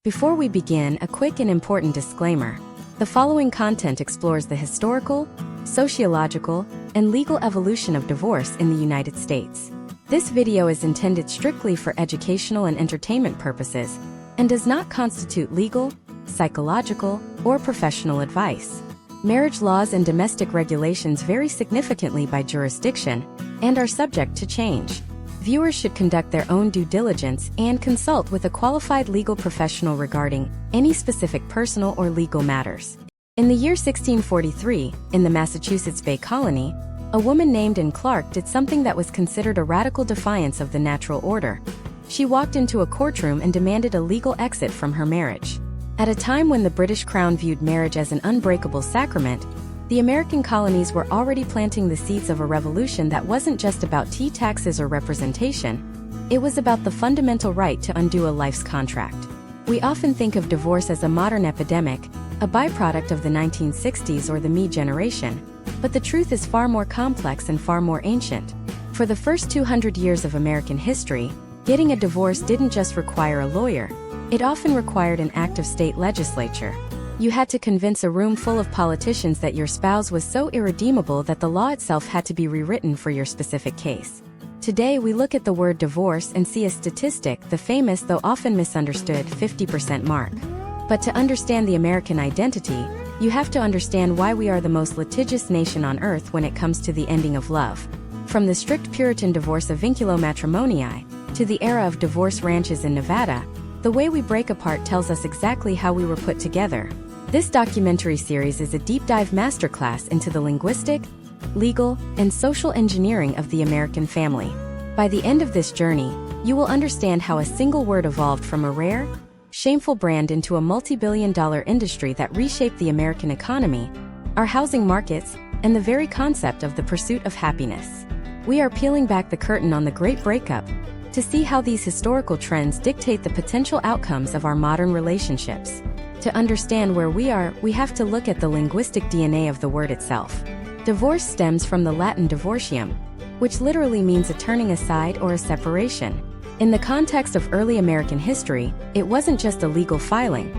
Before we begin, a quick and important disclaimer. The following content explores the historical, sociological, and legal evolution of divorce in the United States. This video is intended strictly for educational and entertainment purposes and does not constitute legal, psychological, or professional advice. Marriage laws and domestic regulations vary significantly by jurisdiction and are subject to change. Viewers should conduct their own due diligence and consult with a qualified legal professional regarding any specific personal or legal matters. In the year 1643, in the Massachusetts Bay Colony, a woman named Anne Clark did something that was considered a radical defiance of the natural order. She walked into a courtroom and demanded a legal exit from her marriage. At a time when the British Crown viewed marriage as an unbreakable sacrament, the American colonies were already planting the seeds of a revolution that wasn't just about tea taxes or representation. It was about the fundamental right to undo a life's contract. We often think of divorce as a modern epidemic, a byproduct of the 1960s or the Me generation, but the truth is far more complex and far more ancient. For the first 200 years of American history, getting a divorce didn't just require a lawyer. It often required an act of state legislature. You had to convince a room full of politicians that your spouse was so irredeemable that the law itself had to be rewritten for your specific case. Today we look at the word divorce and see a statistic, the famous though often misunderstood 50% mark. But to understand the American identity, you have to understand why we are the most litigious nation on earth when it comes to the ending of love. From the strict Puritan divorce of vinculo matrimonii, to the era of divorce ranches in Nevada, the way we break apart tells us exactly how we were put together. This documentary series is a deep dive masterclass into the linguistic, legal, and social engineering of the American family. By the end of this journey, you will understand how a single word evolved from a rare, shameful brand into a multi-billion-dollar industry that reshaped the American economy, our housing markets, and the very concept of the pursuit of happiness. We are peeling back the curtain on the Great Breakup to see how these historical trends dictate the potential outcomes of our modern relationships. To understand where we are, we have to look at the linguistic DNA of the word itself. Divorce stems from the Latin divortium, which literally means a turning aside or a separation. In the context of early American history, it wasn't just a legal filing.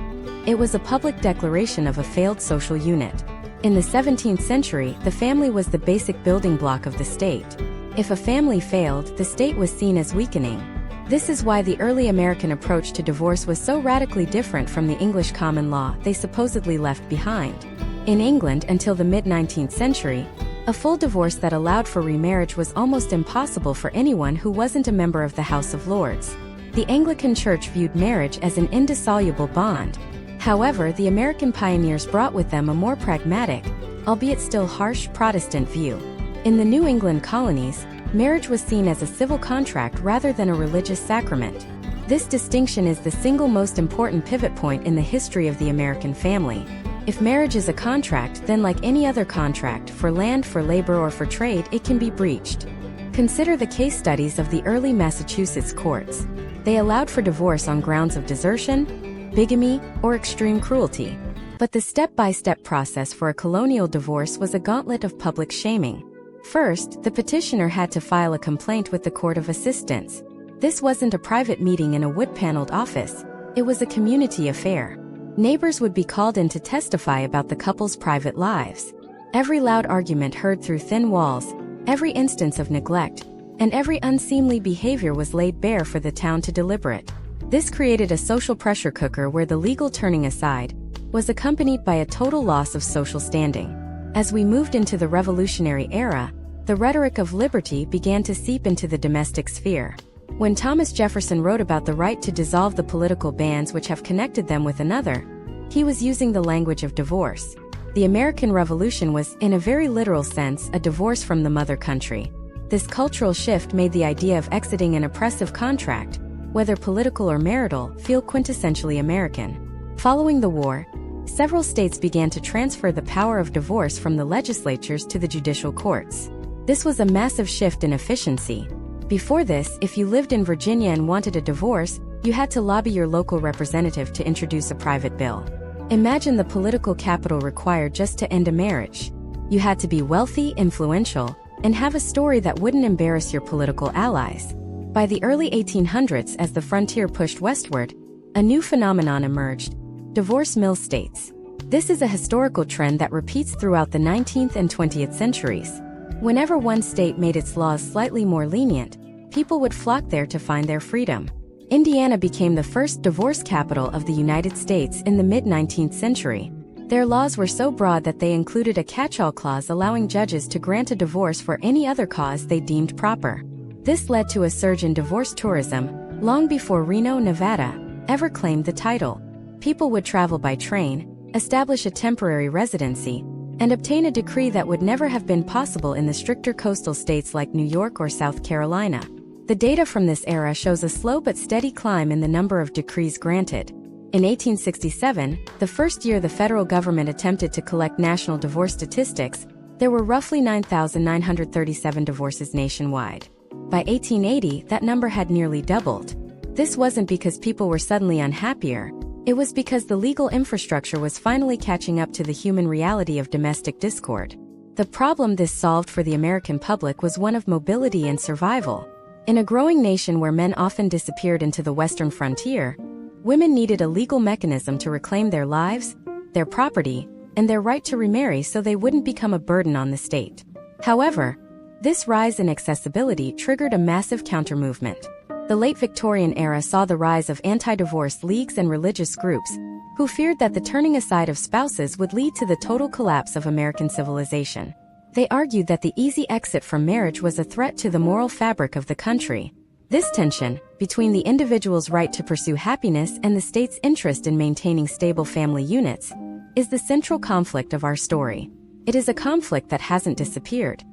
It was a public declaration of a failed social unit. In the 17th century, the family was the basic building block of the state. If a family failed, the state was seen as weakening. This is why the early American approach to divorce was so radically different from the English common law they supposedly left behind. In England until the mid-19th century, a full divorce that allowed for remarriage was almost impossible for anyone who wasn't a member of the House of Lords. The Anglican Church viewed marriage as an indissoluble bond. However, the American pioneers brought with them a more pragmatic, albeit still harsh, Protestant view. In the New England colonies, marriage was seen as a civil contract rather than a religious sacrament. This distinction is the single most important pivot point in the history of the American family. If marriage is a contract, then like any other contract, for land, for labor, or for trade, it can be breached. Consider the case studies of the early Massachusetts courts. They allowed for divorce on grounds of desertion, bigamy, or extreme cruelty. But the step-by-step process for a colonial divorce was a gauntlet of public shaming. First, the petitioner had to file a complaint with the Court of Assistance. This wasn't a private meeting in a wood-paneled office. It was a community affair. Neighbors would be called in to testify about the couple's private lives. Every loud argument heard through thin walls, every instance of neglect, and every unseemly behavior was laid bare for the town to deliberate. This created a social pressure cooker where the legal turning aside was accompanied by a total loss of social standing. As we moved into the Revolutionary era, the rhetoric of liberty began to seep into the domestic sphere. When Thomas Jefferson wrote about the right to dissolve the political bands which have connected them with another, he was using the language of divorce. The American Revolution was, in a very literal sense, a divorce from the mother country. This cultural shift made the idea of exiting an oppressive contract, whether political or marital, feel quintessentially American. Following the war, several states began to transfer the power of divorce from the legislatures to the judicial courts. This was a massive shift in efficiency. Before this, if you lived in Virginia and wanted a divorce, you had to lobby your local representative to introduce a private bill. Imagine the political capital required just to end a marriage. You had to be wealthy, influential, and have a story that wouldn't embarrass your political allies. By the early 1800s, as the frontier pushed westward, a new phenomenon emerged: divorce mill states. This is a historical trend that repeats throughout the 19th and 20th centuries. Whenever one state made its laws slightly more lenient, people would flock there to find their freedom. Indiana became the first divorce capital of the United States in the mid-19th century. Their laws were so broad that they included a catch-all clause allowing judges to grant a divorce for any other cause they deemed proper. This led to a surge in divorce tourism, long before Reno, Nevada, ever claimed the title. People would travel by train, establish a temporary residency, and obtain a decree that would never have been possible in the stricter coastal states like New York or South Carolina. The data from this era shows a slow but steady climb in the number of decrees granted. In 1867, the first year the federal government attempted to collect national divorce statistics, there were roughly 9,937 divorces nationwide. By 1880, that number had nearly doubled. This wasn't because people were suddenly unhappier. It was because the legal infrastructure was finally catching up to the human reality of domestic discord. The problem this solved for the American public was one of mobility and survival. In a growing nation where men often disappeared into the western frontier, women needed a legal mechanism to reclaim their lives, their property, and their right to remarry so they wouldn't become a burden on the state. However, this rise in accessibility triggered a massive counter-movement. The late Victorian era saw the rise of anti-divorce leagues and religious groups, who feared that the turning aside of spouses would lead to the total collapse of American civilization. They argued that the easy exit from marriage was a threat to the moral fabric of the country. This tension, between the individual's right to pursue happiness and the state's interest in maintaining stable family units, is the central conflict of our story. It is a conflict that hasn't disappeared.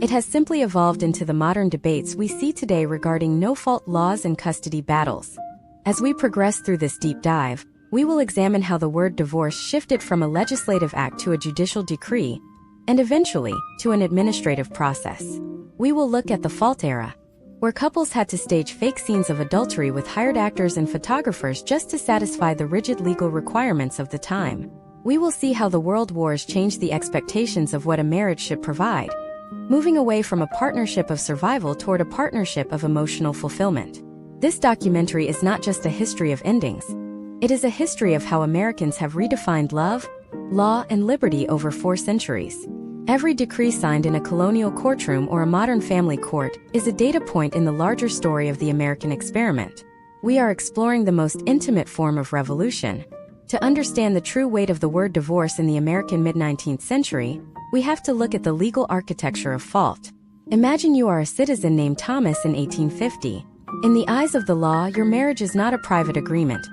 It has simply evolved into the modern debates we see today regarding no-fault laws and custody battles. As we progress through this deep dive, we will examine how the word divorce shifted from a legislative act to a judicial decree, and eventually, to an administrative process. We will look at the fault era, where couples had to stage fake scenes of adultery with hired actors and photographers just to satisfy the rigid legal requirements of the time. We will see how the world wars changed the expectations of what a marriage should provide, moving away from a partnership of survival toward a partnership of emotional fulfillment. This documentary is not just a history of endings. It is a history of how Americans have redefined love, law, and liberty over 4 centuries. Every decree signed in a colonial courtroom or a modern family court is a data point in the larger story of the American experiment. We are exploring the most intimate form of revolution. To understand the true weight of the word divorce in the American mid-19th century, we have to look at the legal architecture of fault. Imagine you are a citizen named Thomas in 1850. In the eyes of the law, your marriage is not a private agreement.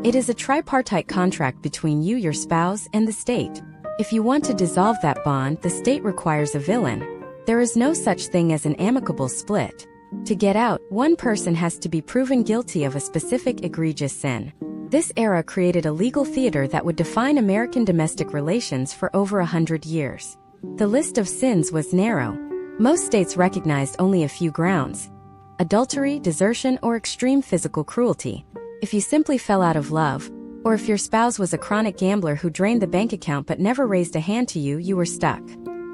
It is a tripartite contract between you, your spouse, and the state. If you want to dissolve that bond, the state requires a villain. There is no such thing as an amicable split. To get out, one person has to be proven guilty of a specific egregious sin. This era created a legal theater that would define American domestic relations for over 100 years. The list of sins was narrow. Most states recognized only a few grounds: adultery, desertion, or extreme physical cruelty. If you simply fell out of love, or if your spouse was a chronic gambler who drained the bank account but never raised a hand to you, you were stuck.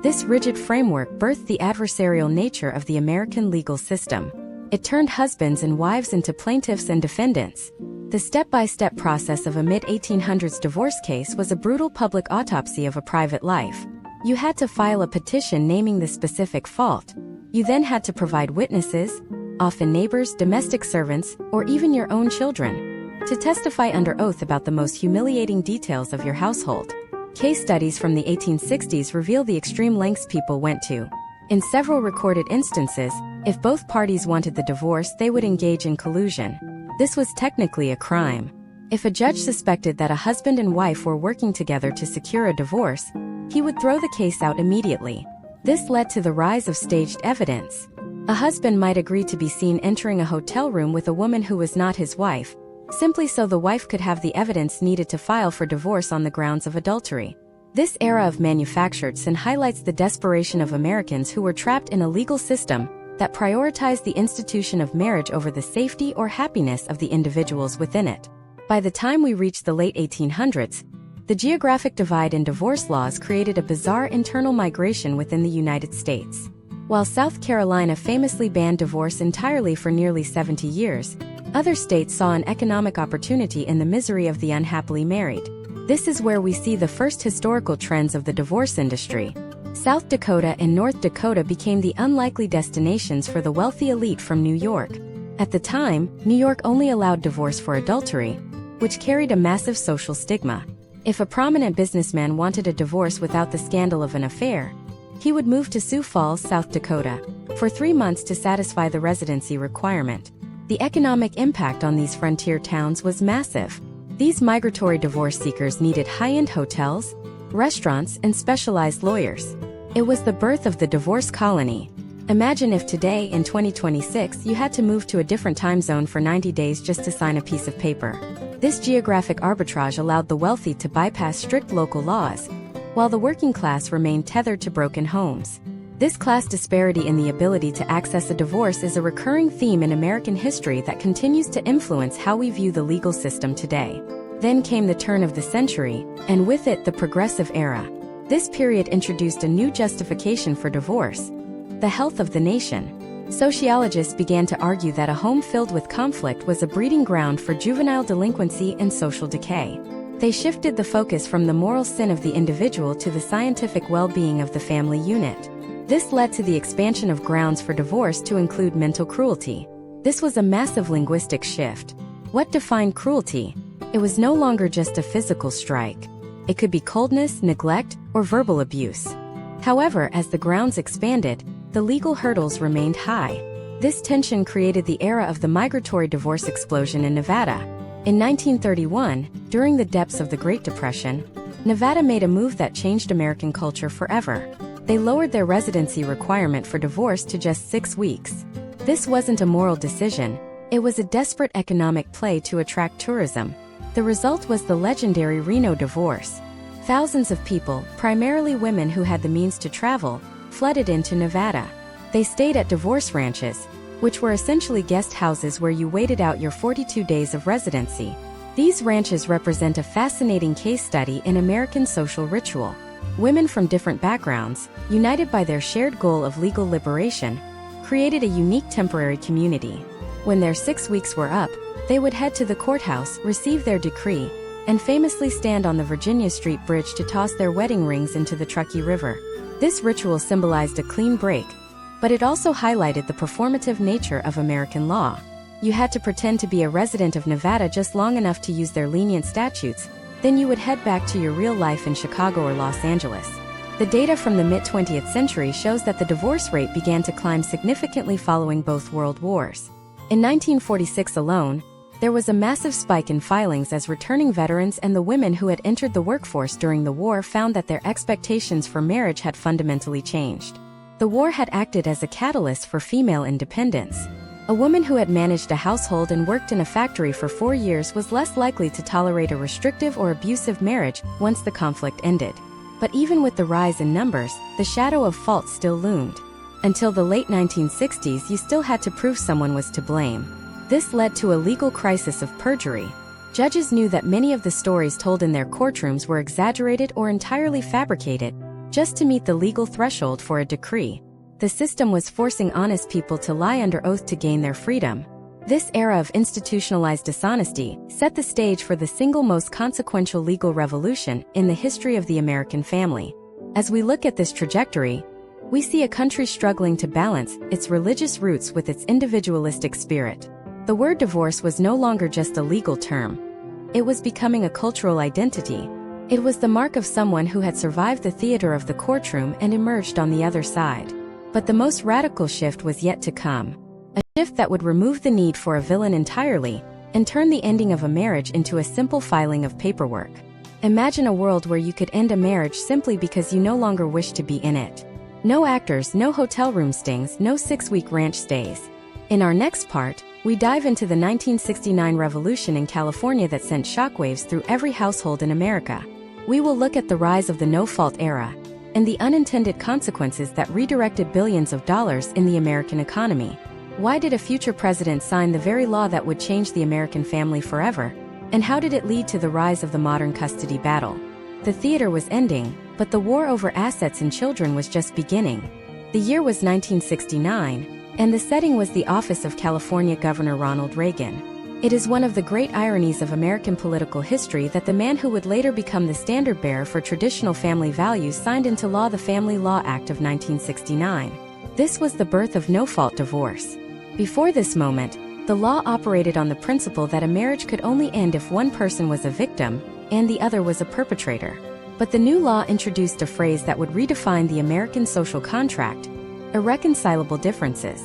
This rigid framework birthed the adversarial nature of the American legal system. It turned husbands and wives into plaintiffs and defendants. The step-by-step process of a mid-1800s divorce case was a brutal public autopsy of a private life. You had to file a petition naming the specific fault. You then had to provide witnesses, often neighbors, domestic servants, or even your own children, to testify under oath about the most humiliating details of your household. Case studies from the 1860s reveal the extreme lengths people went to. In several recorded instances, if both parties wanted the divorce, they would engage in collusion. This was technically a crime. If a judge suspected that a husband and wife were working together to secure a divorce, he would throw the case out immediately. This led to the rise of staged evidence. A husband might agree to be seen entering a hotel room with a woman who was not his wife, simply so the wife could have the evidence needed to file for divorce on the grounds of adultery. This era of manufactured sin highlights the desperation of Americans who were trapped in a legal system that prioritized the institution of marriage over the safety or happiness of the individuals within it. By the time we reached the late 1800s, the geographic divide in divorce laws created a bizarre internal migration within the United States. While South Carolina famously banned divorce entirely for nearly 70 years, Other states saw an economic opportunity in the misery of the unhappily married. This is where we see the first historical trends of the divorce industry. South Dakota and North Dakota became the unlikely destinations for the wealthy elite from New York. At the time, New York only allowed divorce for adultery, which carried a massive social stigma. If a prominent businessman wanted a divorce without the scandal of an affair, he would move to Sioux Falls, South Dakota, for 3 months to satisfy the residency requirement. The economic impact on these frontier towns was massive. These migratory divorce seekers needed high-end hotels, restaurants, and specialized lawyers. It was the birth of the divorce colony. Imagine if today, in 2026, you had to move to a different time zone for 90 days just to sign a piece of paper. This geographic arbitrage allowed the wealthy to bypass strict local laws, while the working class remained tethered to broken homes. This class disparity in the ability to access a divorce is a recurring theme in American history that continues to influence how we view the legal system today. Then came the turn of the century, and with it the Progressive Era. This period introduced a new justification for divorce: the health of the nation. Sociologists began to argue that a home filled with conflict was a breeding ground for juvenile delinquency and social decay. They shifted the focus from the moral sin of the individual to the scientific well-being of the family unit. This led to the expansion of grounds for divorce to include mental cruelty. This was a massive linguistic shift. What defined cruelty? It was no longer just a physical strike. It could be coldness, neglect, or verbal abuse. However, as the grounds expanded, the legal hurdles remained high. This tension created the era of the migratory divorce explosion in Nevada. In 1931, during the depths of the Great Depression, Nevada made a move that changed American culture forever. They lowered their residency requirement for divorce to just 6 weeks. This wasn't a moral decision, it was a desperate economic play to attract tourism. The result was the legendary Reno divorce. Thousands of people, primarily women who had the means to travel, flooded into Nevada. They stayed at divorce ranches, which were essentially guest houses where you waited out your 42 days of residency. These ranches represent a fascinating case study in American social ritual. Women from different backgrounds, united by their shared goal of legal liberation, created a unique temporary community. When their 6 weeks were up, they would head to the courthouse, receive their decree, and famously stand on the Virginia Street Bridge to toss their wedding rings into the Truckee River. This ritual symbolized a clean break, but it also highlighted the performative nature of American law. You had to pretend to be a resident of Nevada just long enough to use their lenient statutes, then you would head back to your real life in Chicago or Los Angeles. The data from the mid-20th century shows that the divorce rate began to climb significantly following both world wars. In 1946 alone, there was a massive spike in filings as returning veterans and the women who had entered the workforce during the war found that their expectations for marriage had fundamentally changed. The war had acted as a catalyst for female independence. A woman who had managed a household and worked in a factory for 4 years was less likely to tolerate a restrictive or abusive marriage once the conflict ended. But even with the rise in numbers, the shadow of fault still loomed. Until the late 1960s, you still had to prove someone was to blame. This led to a legal crisis of perjury. Judges knew that many of the stories told in their courtrooms were exaggerated or entirely fabricated, just to meet the legal threshold for a decree. The system was forcing honest people to lie under oath to gain their freedom. This era of institutionalized dishonesty set the stage for the single most consequential legal revolution in the history of the American family. As we look at this trajectory, we see a country struggling to balance its religious roots with its individualistic spirit. The word divorce was no longer just a legal term. It was becoming a cultural identity. It was the mark of someone who had survived the theater of the courtroom and emerged on the other side. But the most radical shift was yet to come. A shift that would remove the need for a villain entirely and turn the ending of a marriage into a simple filing of paperwork. Imagine a world where you could end a marriage simply because you no longer wish to be in it. No actors, no hotel room stings, no 6-week ranch stays. In our next part, we dive into the 1969 revolution in California that sent shockwaves through every household in America. We will look at the rise of the no-fault era and the unintended consequences that redirected billions of dollars in the American economy. Why did a future president sign the very law that would change the American family forever? And how did it lead to the rise of the modern custody battle? The theater was ending, but the war over assets and children was just beginning. The year was 1969, and the setting was the office of California Governor Ronald Reagan. It is one of the great ironies of American political history that the man who would later become the standard-bearer for traditional family values signed into law the Family Law Act of 1969. This was the birth of no-fault divorce. Before this moment, the law operated on the principle that a marriage could only end if one person was a victim and the other was a perpetrator. But the new law introduced a phrase that would redefine the American social contract: irreconcilable differences.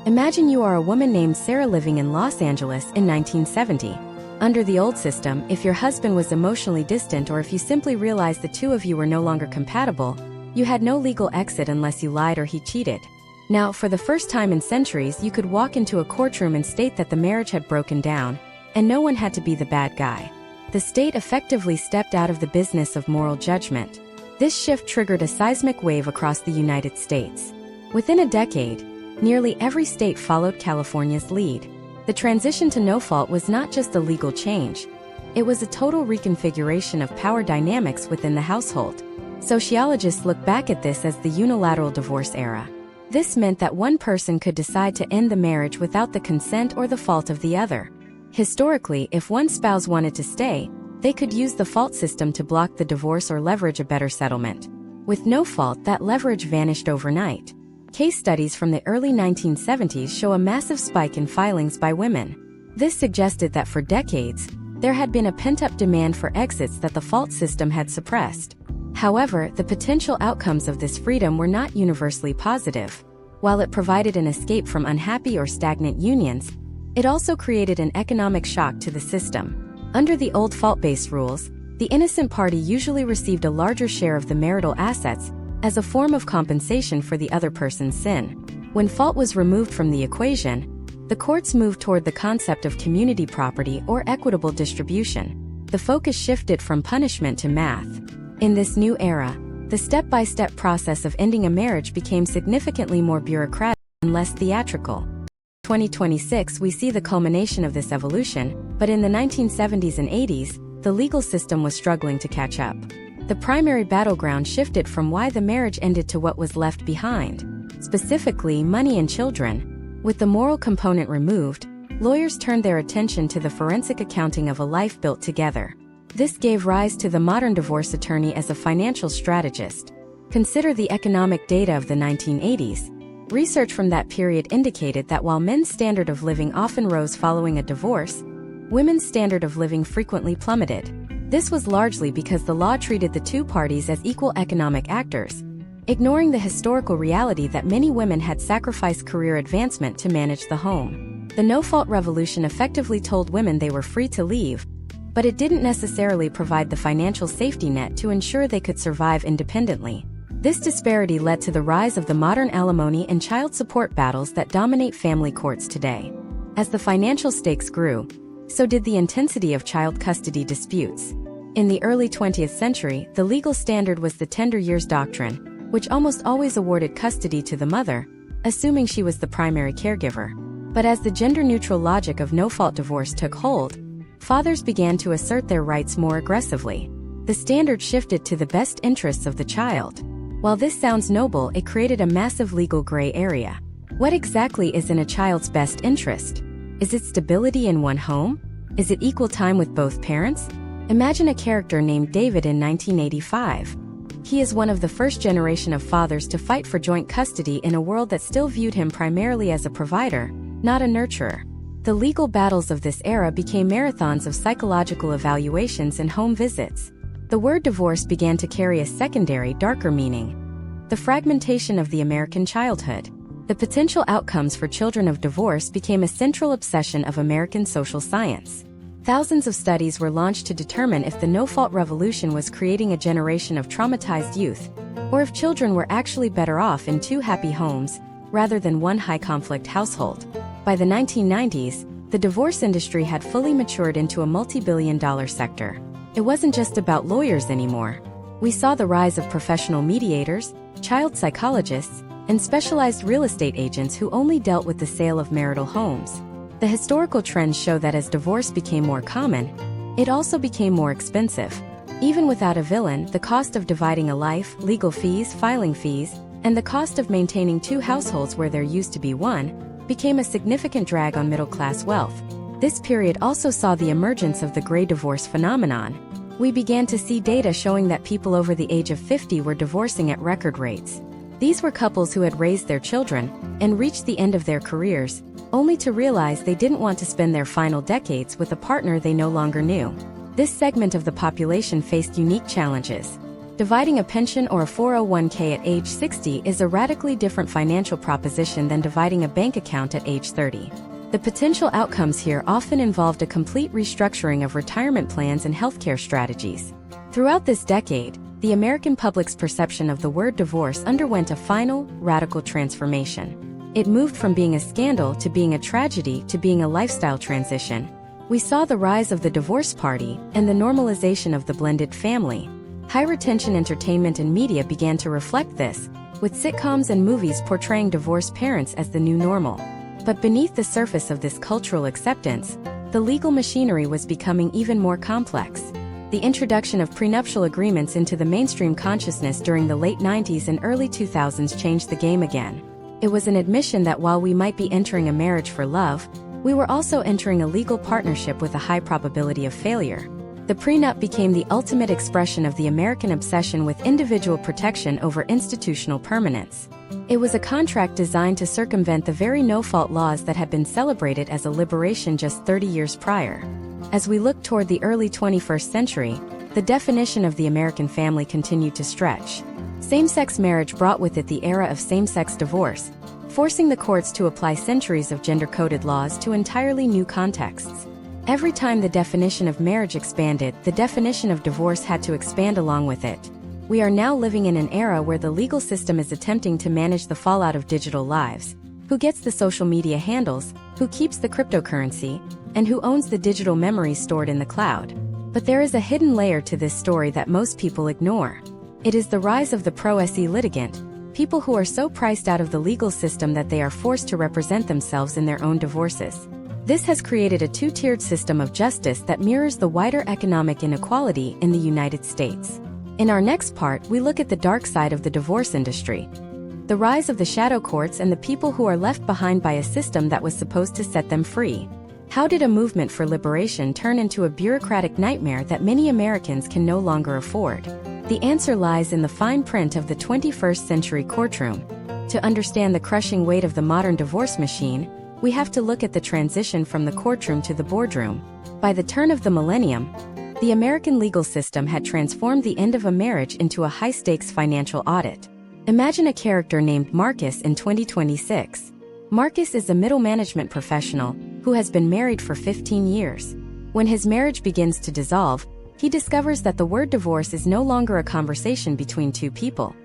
Imagine you are a woman named Sarah living in Los Angeles in 1970. Under the old system, if your husband was emotionally distant or if you simply realized the two of you were no longer compatible, you had no legal exit unless you lied or he cheated. Now, for the first time in centuries, you could walk into a courtroom and state that the marriage had broken down, and no one had to be the bad guy. The state effectively stepped out of the business of moral judgment. This shift triggered a seismic wave across the United States. Within a decade, nearly every state followed California's lead. The transition to no-fault was not just a legal change. It was a total reconfiguration of power dynamics within the household. Sociologists look back at this as the unilateral divorce era. This meant that one person could decide to end the marriage without the consent or the fault of the other. Historically, if one spouse wanted to stay, they could use the fault system to block the divorce or leverage a better settlement. With no fault, that leverage vanished overnight. Case studies from the early 1970s show a massive spike in filings by women. This suggested that for decades, there had been a pent-up demand for exits that the fault system had suppressed. However, the potential outcomes of this freedom were not universally positive. While it provided an escape from unhappy or stagnant unions, it also created an economic shock to the system. Under the old fault-based rules, the innocent party usually received a larger share of the marital assets as a form of compensation for the other person's sin. When fault was removed from the equation, the courts moved toward the concept of community property or equitable distribution. The focus shifted from punishment to math. In this new era, the step-by-step process of ending a marriage became significantly more bureaucratic and less theatrical. In 2026, we see the culmination of this evolution, but in the 1970s and 80s, the legal system was struggling to catch up. The primary battleground shifted from why the marriage ended to what was left behind, specifically money and children. With the moral component removed, lawyers turned their attention to the forensic accounting of a life built together. This gave rise to the modern divorce attorney as a financial strategist. Consider the economic data of the 1980s. Research from that period indicated that while men's standard of living often rose following a divorce, women's standard of living frequently plummeted. This was largely because the law treated the two parties as equal economic actors, ignoring the historical reality that many women had sacrificed career advancement to manage the home. The no-fault revolution effectively told women they were free to leave, but it didn't necessarily provide the financial safety net to ensure they could survive independently. This disparity led to the rise of the modern alimony and child support battles that dominate family courts today. As the financial stakes grew, so did the intensity of child custody disputes. In the early 20th century, the legal standard was the tender years doctrine, which almost always awarded custody to the mother, assuming she was the primary caregiver. But as the gender-neutral logic of no-fault divorce took hold, fathers began to assert their rights more aggressively. The standard shifted to the best interests of the child. While this sounds noble, it created a massive legal gray area. What exactly is in a child's best interest? Is it stability in one home? Is it equal time with both parents? Imagine a character named David in 1985. He is one of the first generation of fathers to fight for joint custody in a world that still viewed him primarily as a provider, not a nurturer. The legal battles of this era became marathons of psychological evaluations and home visits. The word divorce began to carry a secondary, darker meaning: the fragmentation of the American childhood. The potential outcomes for children of divorce became a central obsession of American social science. Thousands of studies were launched to determine if the no-fault revolution was creating a generation of traumatized youth, or if children were actually better off in two happy homes, rather than one high-conflict household. By the 1990s, the divorce industry had fully matured into a multi-billion-dollar sector. It wasn't just about lawyers anymore. We saw the rise of professional mediators, child psychologists, and specialized real estate agents who only dealt with the sale of marital homes. The historical trends show that as divorce became more common, it also became more expensive. Even without a villain, the cost of dividing a life, legal fees, filing fees, and the cost of maintaining two households where there used to be one, became a significant drag on middle-class wealth. This period also saw the emergence of the gray divorce phenomenon. We began to see data showing that people over the age of 50 were divorcing at record rates. These were couples who had raised their children and reached the end of their careers, only to realize they didn't want to spend their final decades with a partner they no longer knew. This segment of the population faced unique challenges. Dividing a pension or a 401k at age 60 is a radically different financial proposition than dividing a bank account at age 30. The potential outcomes here often involved a complete restructuring of retirement plans and healthcare strategies. Throughout this decade, the American public's perception of the word divorce underwent a final, radical transformation. It moved from being a scandal to being a tragedy to being a lifestyle transition. We saw the rise of the divorce party and the normalization of the blended family. High-retention entertainment and media began to reflect this, with sitcoms and movies portraying divorced parents as the new normal. But beneath the surface of this cultural acceptance, the legal machinery was becoming even more complex. The introduction of prenuptial agreements into the mainstream consciousness during the late 90s and early 2000s changed the game again. It was an admission that while we might be entering a marriage for love, we were also entering a legal partnership with a high probability of failure. The prenup became the ultimate expression of the American obsession with individual protection over institutional permanence. It was a contract designed to circumvent the very no-fault laws that had been celebrated as a liberation just 30 years prior. As we look toward the early 21st century, the definition of the American family continued to stretch. Same-sex marriage brought with it the era of same-sex divorce, forcing the courts to apply centuries of gender-coded laws to entirely new contexts. Every time the definition of marriage expanded, the definition of divorce had to expand along with it. We are now living in an era where the legal system is attempting to manage the fallout of digital lives. Who gets the social media handles, who keeps the cryptocurrency, and who owns the digital memories stored in the cloud. But there is a hidden layer to this story that most people ignore. It is the rise of the pro-se litigant, people who are so priced out of the legal system that they are forced to represent themselves in their own divorces. This has created a two-tiered system of justice that mirrors the wider economic inequality in the United States. In our next part, we look at the dark side of the divorce industry. The rise of the shadow courts and the people who are left behind by a system that was supposed to set them free. How did a movement for liberation turn into a bureaucratic nightmare that many Americans can no longer afford? The answer lies in the fine print of the 21st century courtroom. To understand the crushing weight of the modern divorce machine, we have to look at the transition from the courtroom to the boardroom. By the turn of the millennium, the American legal system had transformed the end of a marriage into a high-stakes financial audit. Imagine a character named Marcus in 2026. Marcus is a middle management professional who has been married for 15 years. When his marriage begins to dissolve, he discovers that the word divorce is no longer a conversation between two people.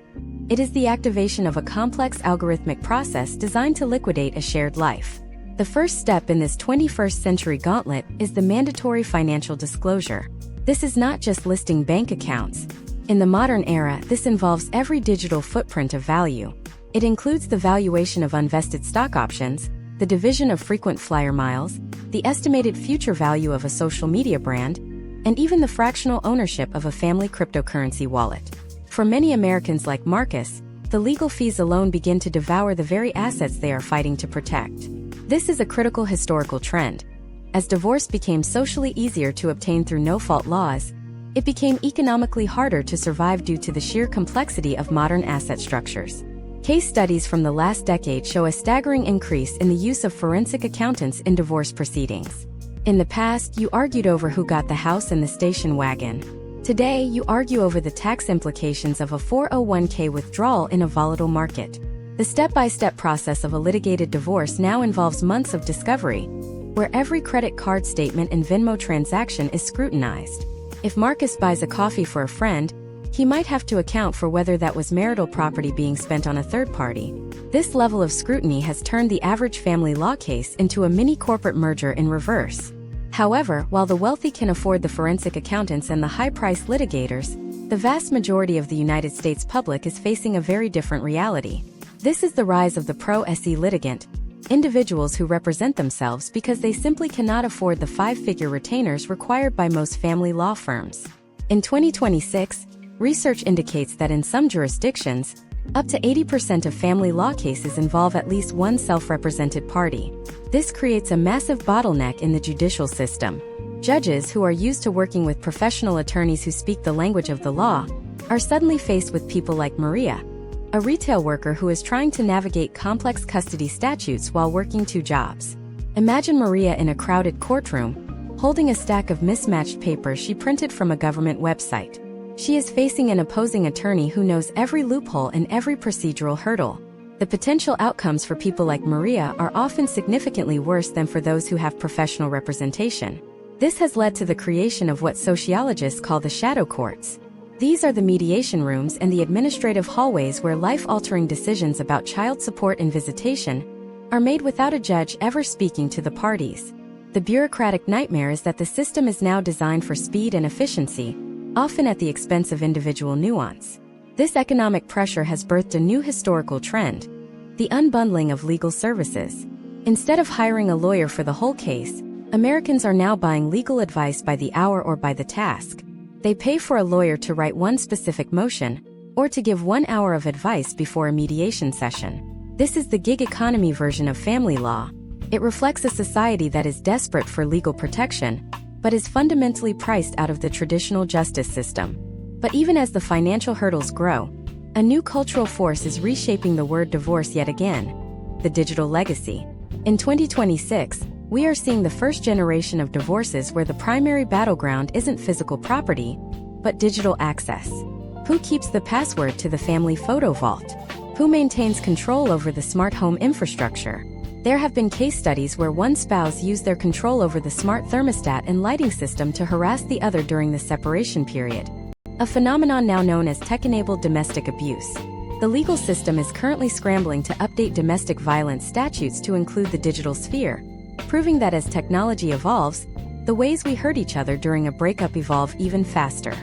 It is the activation of a complex algorithmic process designed to liquidate a shared life. The first step in this 21st century gauntlet is the mandatory financial disclosure. This is not just listing bank accounts. In the modern era, this involves every digital footprint of value. It includes the valuation of unvested stock options, the division of frequent flyer miles, the estimated future value of a social media brand, and even the fractional ownership of a family cryptocurrency wallet. For many Americans like Marcus, the legal fees alone begin to devour the very assets they are fighting to protect. This is a critical historical trend. As divorce became socially easier to obtain through no-fault laws, it became economically harder to survive due to the sheer complexity of modern asset structures. Case studies from the last decade show a staggering increase in the use of forensic accountants in divorce proceedings. In the past, you argued over who got the house and the station wagon. Today, you argue over the tax implications of a 401k withdrawal in a volatile market. The step-by-step process of a litigated divorce now involves months of discovery, where every credit card statement and Venmo transaction is scrutinized. If Marcus buys a coffee for a friend, he might have to account for whether that was marital property being spent on a third party. This level of scrutiny has turned the average family law case into a mini corporate merger in reverse. However, while the wealthy can afford the forensic accountants and the high-priced litigators, the vast majority of the United States public is facing a very different reality. This is the rise of the pro-se litigant, individuals who represent themselves because they simply cannot afford the five-figure retainers required by most family law firms. In 2026, research indicates that in some jurisdictions, Up to 80% of family law cases involve at least one self-represented party. This creates a massive bottleneck in the judicial system. Judges, who are used to working with professional attorneys who speak the language of the law, are suddenly faced with people like Maria, a retail worker who is trying to navigate complex custody statutes while working two jobs. Imagine Maria in a crowded courtroom, holding a stack of mismatched papers she printed from a government website. She is facing an opposing attorney who knows every loophole and every procedural hurdle. The potential outcomes for people like Maria are often significantly worse than for those who have professional representation. This has led to the creation of what sociologists call the shadow courts. These are the mediation rooms and the administrative hallways where life-altering decisions about child support and visitation are made without a judge ever speaking to the parties. The bureaucratic nightmare is that the system is now designed for speed and efficiency, often at the expense of individual nuance. This economic pressure has birthed a new historical trend: the unbundling of legal services. Instead of hiring a lawyer for the whole case, Americans are now buying legal advice by the hour or by the task. They pay for a lawyer to write one specific motion, or to give 1 hour of advice before a mediation session. This is the gig economy version of family law. It reflects a society that is desperate for legal protection, but is fundamentally priced out of the traditional justice system. But even as the financial hurdles grow, a new cultural force is reshaping the word divorce yet again: the digital legacy. In 2026, we are seeing the first generation of divorces where the primary battleground isn't physical property, but digital access. Who keeps the password to the family photo vault? Who maintains control over the smart home infrastructure? There have been case studies where one spouse used their control over the smart thermostat and lighting system to harass the other during the separation period, a phenomenon now known as tech-enabled domestic abuse. The legal system is currently scrambling to update domestic violence statutes to include the digital sphere, proving that as technology evolves, the ways we hurt each other during a breakup evolve even faster.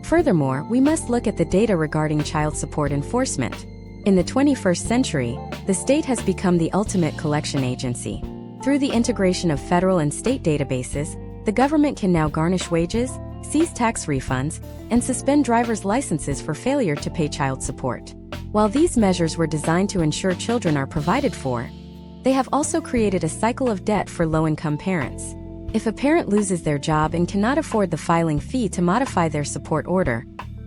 Furthermore, we must look at the data regarding child support enforcement. In the 21st century, the state has become the ultimate collection agency. Through the integration of federal and state databases, the government can now garnish wages, seize tax refunds, and suspend driver's licenses for failure to pay child support. While these measures were designed to ensure children are provided for, they have also created a cycle of debt for low-income parents. If a parent loses their job and cannot afford the filing fee to modify their support order,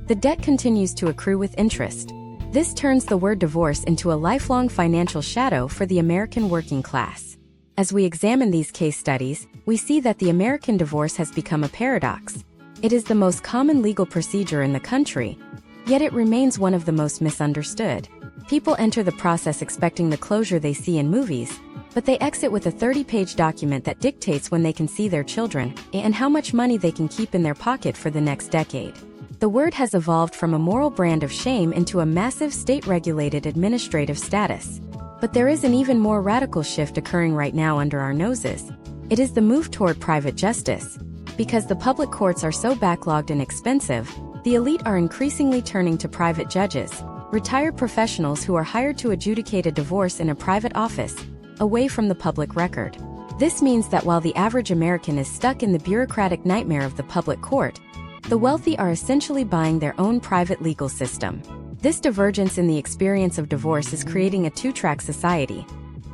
the debt continues to accrue with interest. This turns the word divorce into a lifelong financial shadow for the American working class. As we examine these case studies, we see that the American divorce has become a paradox. It is the most common legal procedure in the country, yet it remains one of the most misunderstood. People enter the process expecting the closure they see in movies, but they exit with a 30-page document that dictates when they can see their children and how much money they can keep in their pocket for the next decade. The word has evolved from a moral brand of shame into a massive state-regulated administrative status. But there is an even more radical shift occurring right now under our noses. It is the move toward private justice. Because the public courts are so backlogged and expensive, the elite are increasingly turning to private judges, retired professionals who are hired to adjudicate a divorce in a private office, away from the public record. This means that while the average American is stuck in the bureaucratic nightmare of the public court, the wealthy are essentially buying their own private legal system. This divergence in the experience of divorce is creating a two-track society,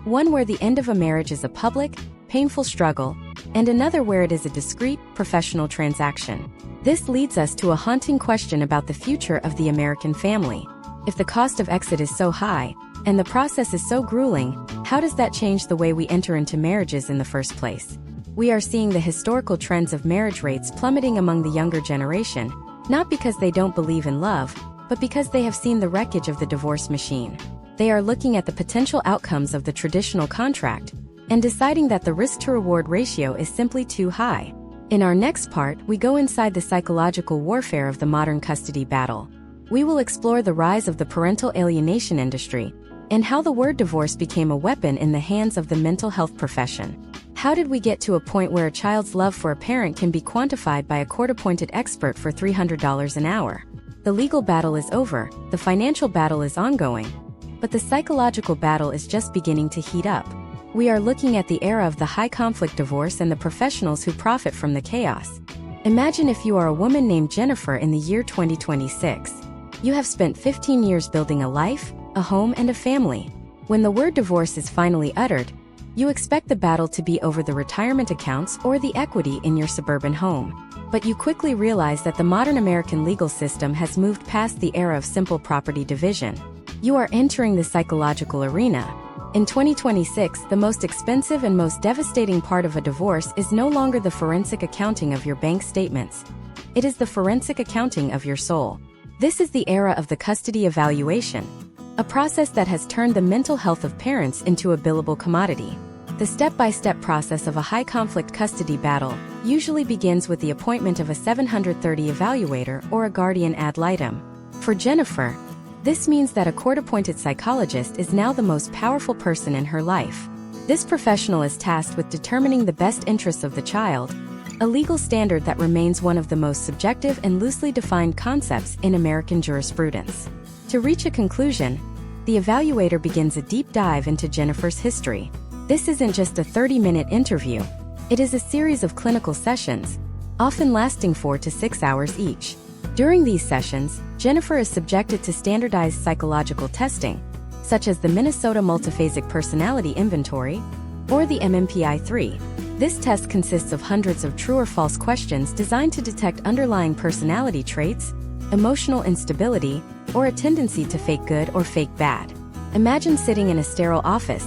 one where the end of a marriage is a public, painful struggle, and another where it is a discreet, professional transaction. This leads us to a haunting question about the future of the American family. If the cost of exit is so high, and the process is so grueling, how does that change the way we enter into marriages in the first place? We are seeing the historical trends of marriage rates plummeting among the younger generation, not because they don't believe in love, but because they have seen the wreckage of the divorce machine. They are looking at the potential outcomes of the traditional contract, and deciding that the risk-to-reward ratio is simply too high. In our next part, we go inside the psychological warfare of the modern custody battle. We will explore the rise of the parental alienation industry, and how the word divorce became a weapon in the hands of the mental health profession. How did we get to a point where a child's love for a parent can be quantified by a court-appointed expert for $300 an hour? The legal battle is over, the financial battle is ongoing, but the psychological battle is just beginning to heat up. We are looking at the era of the high-conflict divorce and the professionals who profit from the chaos. Imagine if you are a woman named Jennifer in the year 2026. You have spent 15 years building a life, a home, and a family. When the word divorce is finally uttered, you expect the battle to be over the retirement accounts or the equity in your suburban home. But you quickly realize that the modern American legal system has moved past the era of simple property division. You are entering the psychological arena. In 2026, the most expensive and most devastating part of a divorce is no longer the forensic accounting of your bank statements. It is the forensic accounting of your soul. This is the era of the custody evaluation, a process that has turned the mental health of parents into a billable commodity. The step-by-step process of a high-conflict custody battle usually begins with the appointment of a 730 evaluator or a guardian ad litem. For Jennifer, this means that a court-appointed psychologist is now the most powerful person in her life. This professional is tasked with determining the best interests of the child, a legal standard that remains one of the most subjective and loosely defined concepts in American jurisprudence. To reach a conclusion, the evaluator begins a deep dive into Jennifer's history. This isn't just a 30-minute interview. It is a series of clinical sessions, often lasting 4 to 6 hours each. During these sessions, Jennifer is subjected to standardized psychological testing, such as the Minnesota Multiphasic Personality Inventory, or the MMPI-3. This test consists of hundreds of true or false questions designed to detect underlying personality traits, emotional instability, or a tendency to fake good or fake bad. Imagine sitting in a sterile office,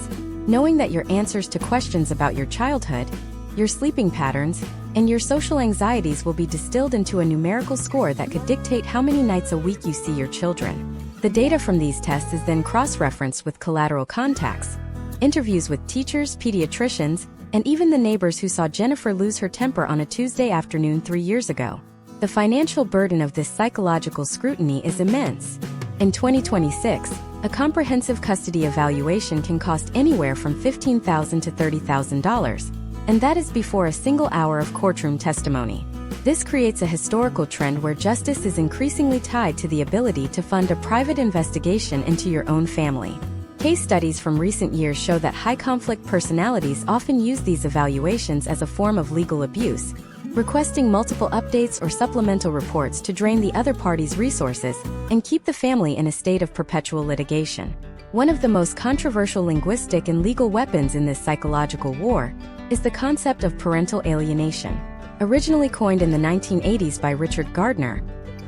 knowing that your answers to questions about your childhood, your sleeping patterns, and your social anxieties will be distilled into a numerical score that could dictate how many nights a week you see your children. The data from these tests is then cross-referenced with collateral contacts, interviews with teachers, pediatricians, and even the neighbors who saw Jennifer lose her temper on a Tuesday afternoon 3 years ago. The financial burden of this psychological scrutiny is immense. In 2026, a comprehensive custody evaluation can cost anywhere from $15,000 to $30,000, and that is before a single hour of courtroom testimony. This creates a historical trend where justice is increasingly tied to the ability to fund a private investigation into your own family. Case studies from recent years show that high-conflict personalities often use these evaluations as a form of legal abuse, requesting multiple updates or supplemental reports to drain the other party's resources and keep the family in a state of perpetual litigation. One of the most controversial linguistic and legal weapons in this psychological war is the concept of parental alienation. Originally coined in the 1980s by Richard Gardner,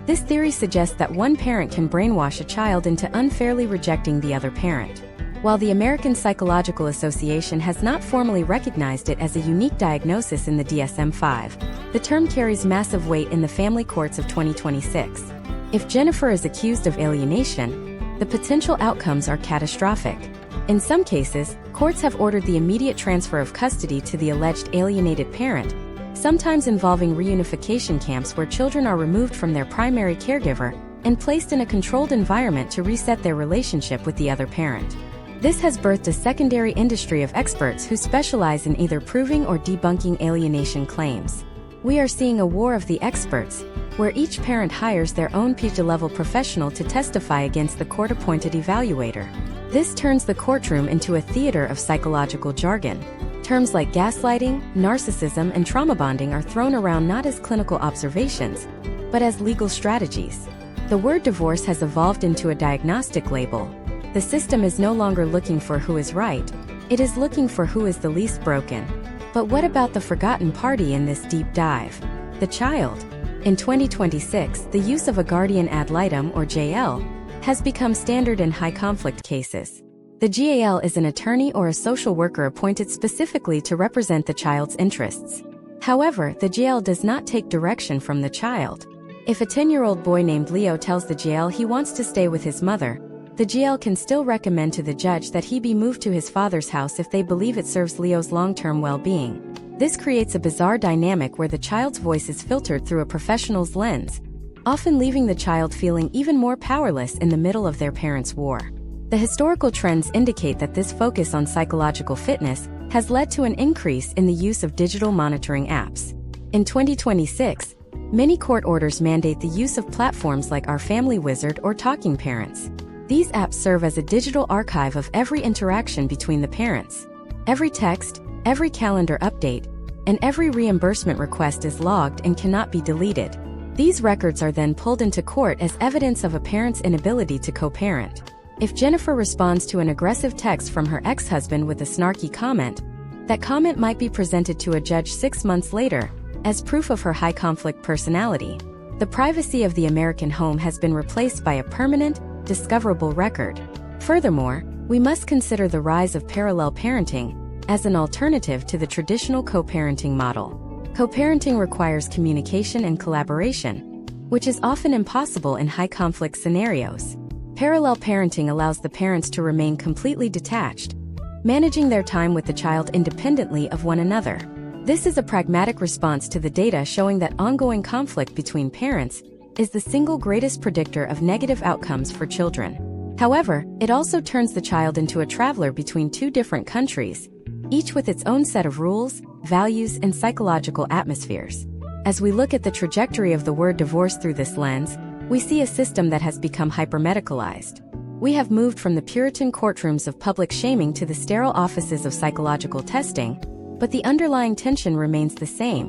this theory suggests that one parent can brainwash a child into unfairly rejecting the other parent. While the American Psychological Association has not formally recognized it as a unique diagnosis in the DSM-5, the term carries massive weight in the family courts of 2026. If Jennifer is accused of alienation, the potential outcomes are catastrophic. In some cases, courts have ordered the immediate transfer of custody to the alleged alienated parent, sometimes involving reunification camps where children are removed from their primary caregiver and placed in a controlled environment to reset their relationship with the other parent. This has birthed a secondary industry of experts who specialize in either proving or debunking alienation claims. We are seeing a war of the experts, where each parent hires their own PhD-level professional to testify against the court-appointed evaluator. This turns the courtroom into a theater of psychological jargon. Terms like gaslighting, narcissism, and trauma bonding are thrown around not as clinical observations, but as legal strategies. The word divorce has evolved into a diagnostic label. The system is no longer looking for who is right, it is looking for who is the least broken. But what about the forgotten party in this deep dive? The child. In 2026, the use of a guardian ad litem, or GAL, has become standard in high-conflict cases. The GAL is an attorney or a social worker appointed specifically to represent the child's interests. However, the GAL does not take direction from the child. If a 10-year-old boy named Leo tells the GAL he wants to stay with his mother, the GAL can still recommend to the judge that he be moved to his father's house if they believe it serves Leo's long-term well-being. This creates a bizarre dynamic where the child's voice is filtered through a professional's lens, often leaving the child feeling even more powerless in the middle of their parents' war. The historical trends indicate that this focus on psychological fitness has led to an increase in the use of digital monitoring apps. In 2026, many court orders mandate the use of platforms like Our Family Wizard or Talking Parents. These apps serve as a digital archive of every interaction between the parents. Every text, every calendar update, and every reimbursement request is logged and cannot be deleted. These records are then pulled into court as evidence of a parent's inability to co-parent. If Jennifer responds to an aggressive text from her ex-husband with a snarky comment, that comment might be presented to a judge 6 months later as proof of her high-conflict personality. The privacy of the American home has been replaced by a permanent, discoverable record. Furthermore, we must consider the rise of parallel parenting as an alternative to the traditional co-parenting model. Co-parenting requires communication and collaboration, which is often impossible in high-conflict scenarios. Parallel parenting allows the parents to remain completely detached, managing their time with the child independently of one another. This is a pragmatic response to the data showing that ongoing conflict between parents is the single greatest predictor of negative outcomes for children. However, it also turns the child into a traveler between two different countries, each with its own set of rules, values, and psychological atmospheres. As we look at the trajectory of the word divorce through this lens, we see a system that has become hypermedicalized. We have moved from the Puritan courtrooms of public shaming to the sterile offices of psychological testing, but the underlying tension remains the same: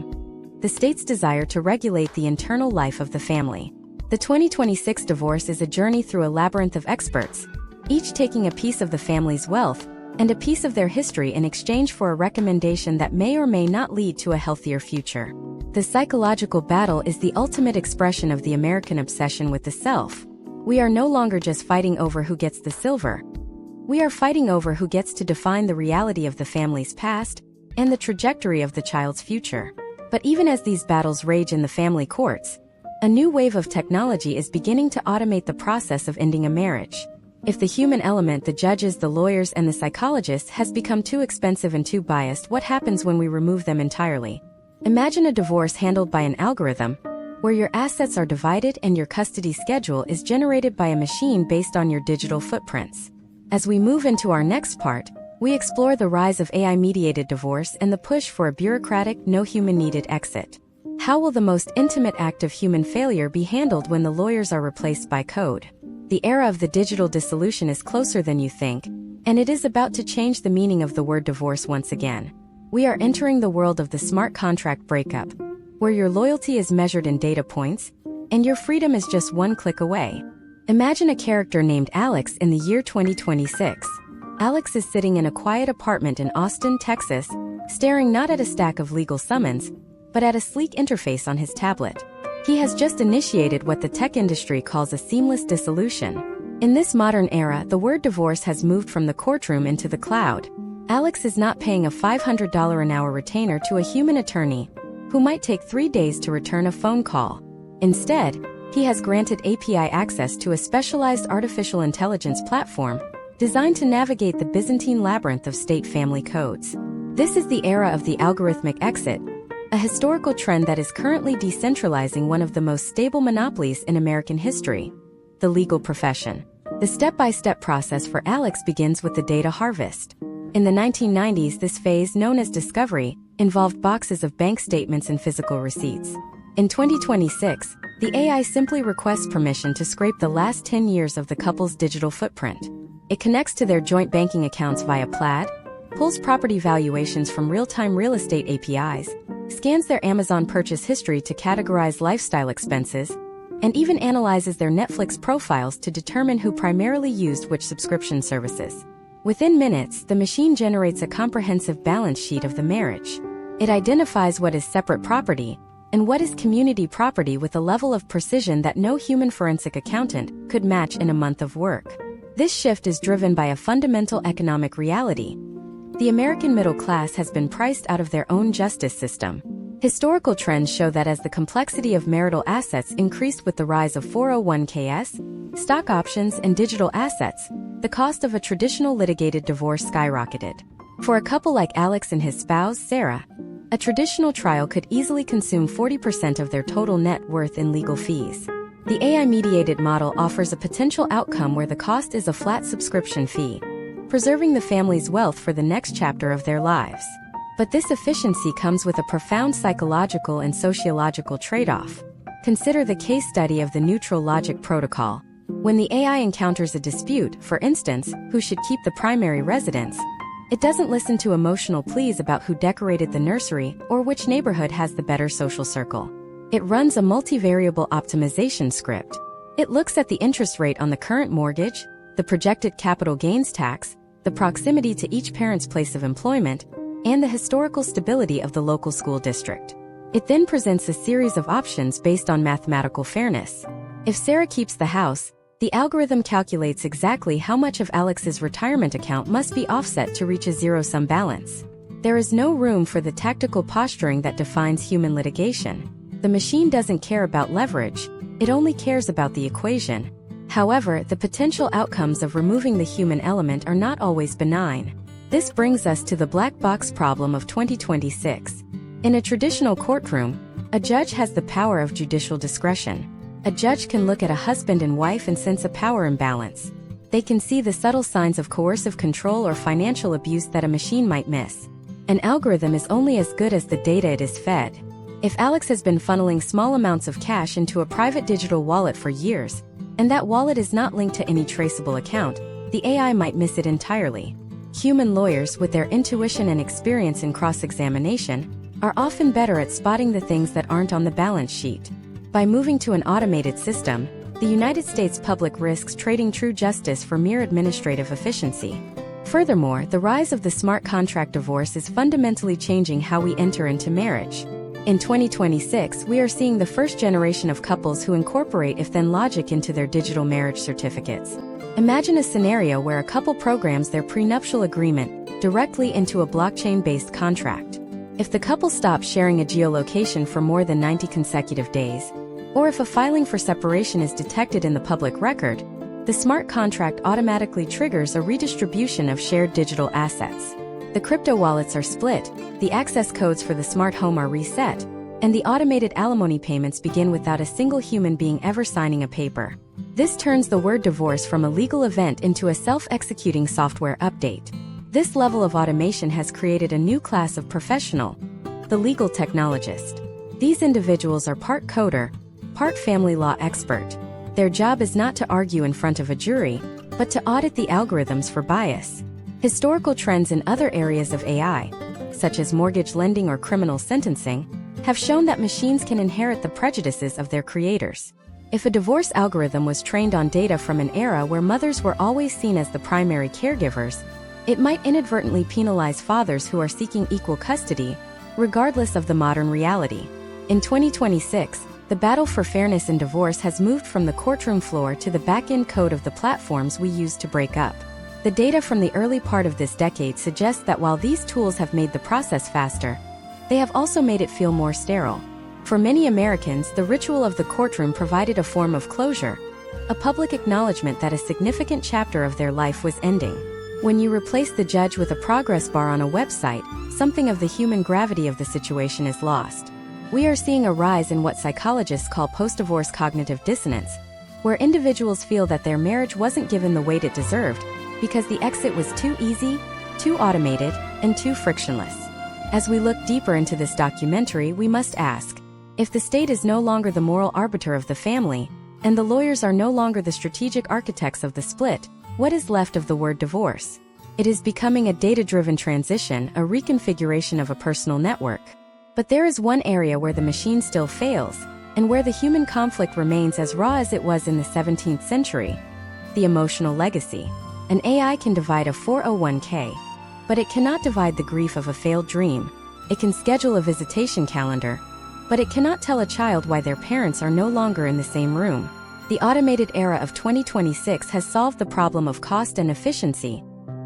the state's desire to regulate the internal life of the family. The 2026 divorce is a journey through a labyrinth of experts, each taking a piece of the family's wealth and a piece of their history in exchange for a recommendation that may or may not lead to a healthier future. The psychological battle is the ultimate expression of the American obsession with the self. We are no longer just fighting over who gets the silver. We are fighting over who gets to define the reality of the family's past and the trajectory of the child's future. But even as these battles rage in the family courts, a new wave of technology is beginning to automate the process of ending a marriage. If the human element, the judges, the lawyers, and the psychologists, has become too expensive and too biased, what happens when we remove them entirely? Imagine a divorce handled by an algorithm, where your assets are divided and your custody schedule is generated by a machine based on your digital footprints. As we move into our next part, we explore the rise of AI-mediated divorce and the push for a bureaucratic, no-human-needed exit. How will the most intimate act of human failure be handled when the lawyers are replaced by code? The era of the digital dissolution is closer than you think, and it is about to change the meaning of the word divorce once again. We are entering the world of the smart contract breakup, where your loyalty is measured in data points, and your freedom is just one click away. Imagine a character named Alex in the year 2026. Alex is sitting in a quiet apartment in Austin, Texas, staring not at a stack of legal summons, but at a sleek interface on his tablet. He has just initiated what the tech industry calls a seamless dissolution. In this modern era, the word divorce has moved from the courtroom into the cloud. Alex is not paying a $500 an hour retainer to a human attorney, who might take 3 days to return a phone call. Instead, he has granted API access to a specialized artificial intelligence platform designed to navigate the Byzantine labyrinth of state family codes. This is the era of the algorithmic exit, a historical trend that is currently decentralizing one of the most stable monopolies in American history, the legal profession. The step-by-step process for Alex begins with the data harvest. In the 1990s, this phase, known as discovery, involved boxes of bank statements and physical receipts. In 2026, the AI simply requests permission to scrape the last 10 years of the couple's digital footprint. It connects to their joint banking accounts via Plaid, pulls property valuations from real-time real estate APIs, scans their Amazon purchase history to categorize lifestyle expenses, and even analyzes their Netflix profiles to determine who primarily used which subscription services. Within minutes, the machine generates a comprehensive balance sheet of the marriage. It identifies what is separate property and what is community property with a level of precision that no human forensic accountant could match in a month of work. This shift is driven by a fundamental economic reality. The American middle class has been priced out of their own justice system. Historical trends show that as the complexity of marital assets increased with the rise of 401ks, stock options, and digital assets, the cost of a traditional litigated divorce skyrocketed. For a couple like Alex and his spouse, Sarah, a traditional trial could easily consume 40% of their total net worth in legal fees. The AI-mediated model offers a potential outcome where the cost is a flat subscription fee, preserving the family's wealth for the next chapter of their lives. But this efficiency comes with a profound psychological and sociological trade-off. Consider the case study of the neutral logic protocol. When the AI encounters a dispute, for instance, who should keep the primary residence, it doesn't listen to emotional pleas about who decorated the nursery or which neighborhood has the better social circle. It runs a multivariable optimization script. It looks at the interest rate on the current mortgage, the projected capital gains tax, the proximity to each parent's place of employment, and the historical stability of the local school district. It then presents a series of options based on mathematical fairness. If Sarah keeps the house, the algorithm calculates exactly how much of Alex's retirement account must be offset to reach a zero-sum balance. There is no room for the tactical posturing that defines human litigation. The machine doesn't care about leverage, it only cares about the equation. However, the potential outcomes of removing the human element are not always benign. This brings us to the black box problem of 2026. In a traditional courtroom, a judge has the power of judicial discretion. A judge can look at a husband and wife and sense a power imbalance. They can see the subtle signs of coercive control or financial abuse that a machine might miss. An algorithm is only as good as the data it is fed. If Alex has been funneling small amounts of cash into a private digital wallet for years, and that wallet is not linked to any traceable account, the AI might miss it entirely. Human lawyers, with their intuition and experience in cross-examination, are often better at spotting the things that aren't on the balance sheet. By moving to an automated system, the United States public risks trading true justice for mere administrative efficiency. Furthermore, the rise of the smart contract divorce is fundamentally changing how we enter into marriage. In 2026, we are seeing the first generation of couples who incorporate if-then logic into their digital marriage certificates. Imagine a scenario where a couple programs their prenuptial agreement directly into a blockchain-based contract. If the couple stops sharing a geolocation for more than 90 consecutive days, or if a filing for separation is detected in the public record, the smart contract automatically triggers a redistribution of shared digital assets. The crypto wallets are split, the access codes for the smart home are reset, and the automated alimony payments begin without a single human being ever signing a paper. This turns the word divorce from a legal event into a self-executing software update. This level of automation has created a new class of professional, the legal technologist. These individuals are part coder, part family law expert. Their job is not to argue in front of a jury, but to audit the algorithms for bias. Historical trends in other areas of AI, such as mortgage lending or criminal sentencing, have shown that machines can inherit the prejudices of their creators. If a divorce algorithm was trained on data from an era where mothers were always seen as the primary caregivers, it might inadvertently penalize fathers who are seeking equal custody, regardless of the modern reality. In 2026, the battle for fairness in divorce has moved from the courtroom floor to the back-end code of the platforms we use to break up. The data from the early part of this decade suggests that while these tools have made the process faster, they have also made it feel more sterile. For many Americans, the ritual of the courtroom provided a form of closure, a public acknowledgement that a significant chapter of their life was ending. When you replace the judge with a progress bar on a website, something of the human gravity of the situation is lost. We are seeing a rise in what psychologists call post-divorce cognitive dissonance, where individuals feel that their marriage wasn't given the weight it deserved, because the exit was too easy, too automated, and too frictionless. As we look deeper into this documentary, we must ask, if the state is no longer the moral arbiter of the family, and the lawyers are no longer the strategic architects of the split, what is left of the word divorce? It is becoming a data-driven transition, a reconfiguration of a personal network. But there is one area where the machine still fails, and where the human conflict remains as raw as it was in the 17th century: the emotional legacy. An AI can divide a 401k, but it cannot divide the grief of a failed dream. It can schedule a visitation calendar, but it cannot tell a child why their parents are no longer in the same room. The automated era of 2026 has solved the problem of cost and efficiency,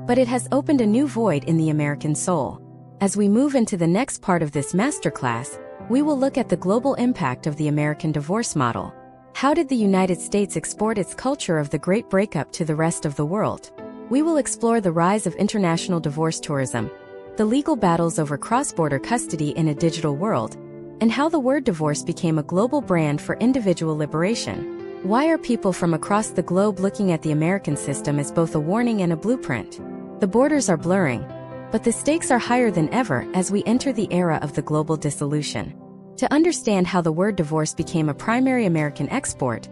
but it has opened a new void in the American soul. As we move into the next part of this masterclass, we will look at the global impact of the American divorce model. How did the United States export its culture of the Great Breakup to the rest of the world? We will explore the rise of international divorce tourism, the legal battles over cross-border custody in a digital world, and how the word divorce became a global brand for individual liberation. Why are people from across the globe looking at the American system as both a warning and a blueprint? The borders are blurring, but the stakes are higher than ever as we enter the era of the global dissolution. To understand how the word divorce became a primary American export,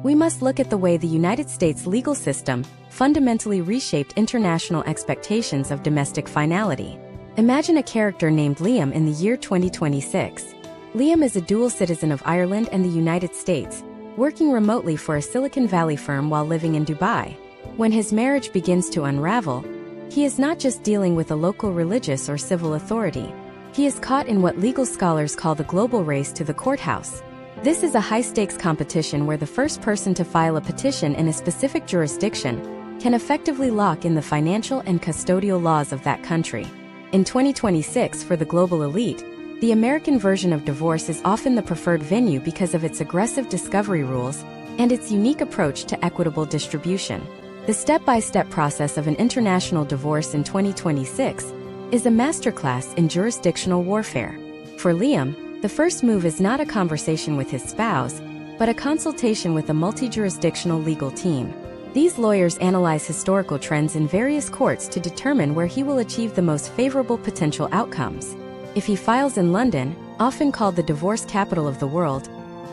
we must look at the way the United States legal system fundamentally reshaped international expectations of domestic finality. Imagine a character named Liam in the year 2026. Liam is a dual citizen of Ireland and the United States, working remotely for a Silicon Valley firm while living in Dubai. When his marriage begins to unravel, he is not just dealing with a local religious or civil authority. He is caught in what legal scholars call the global race to the courthouse. This is a high-stakes competition where the first person to file a petition in a specific jurisdiction can effectively lock in the financial and custodial laws of that country. In 2026, for the global elite, the American version of divorce is often the preferred venue because of its aggressive discovery rules and its unique approach to equitable distribution. The step-by-step process of an international divorce in 2026 is a masterclass in jurisdictional warfare. For Liam, the first move is not a conversation with his spouse, but a consultation with a multi-jurisdictional legal team. These lawyers analyze historical trends in various courts to determine where he will achieve the most favorable potential outcomes. If he files in London, often called the divorce capital of the world,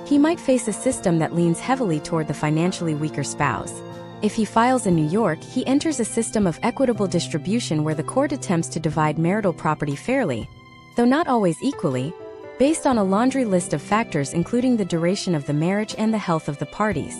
he might face a system that leans heavily toward the financially weaker spouse. If he files in New York, he enters a system of equitable distribution where the court attempts to divide marital property fairly, though not always equally, based on a laundry list of factors including the duration of the marriage and the health of the parties.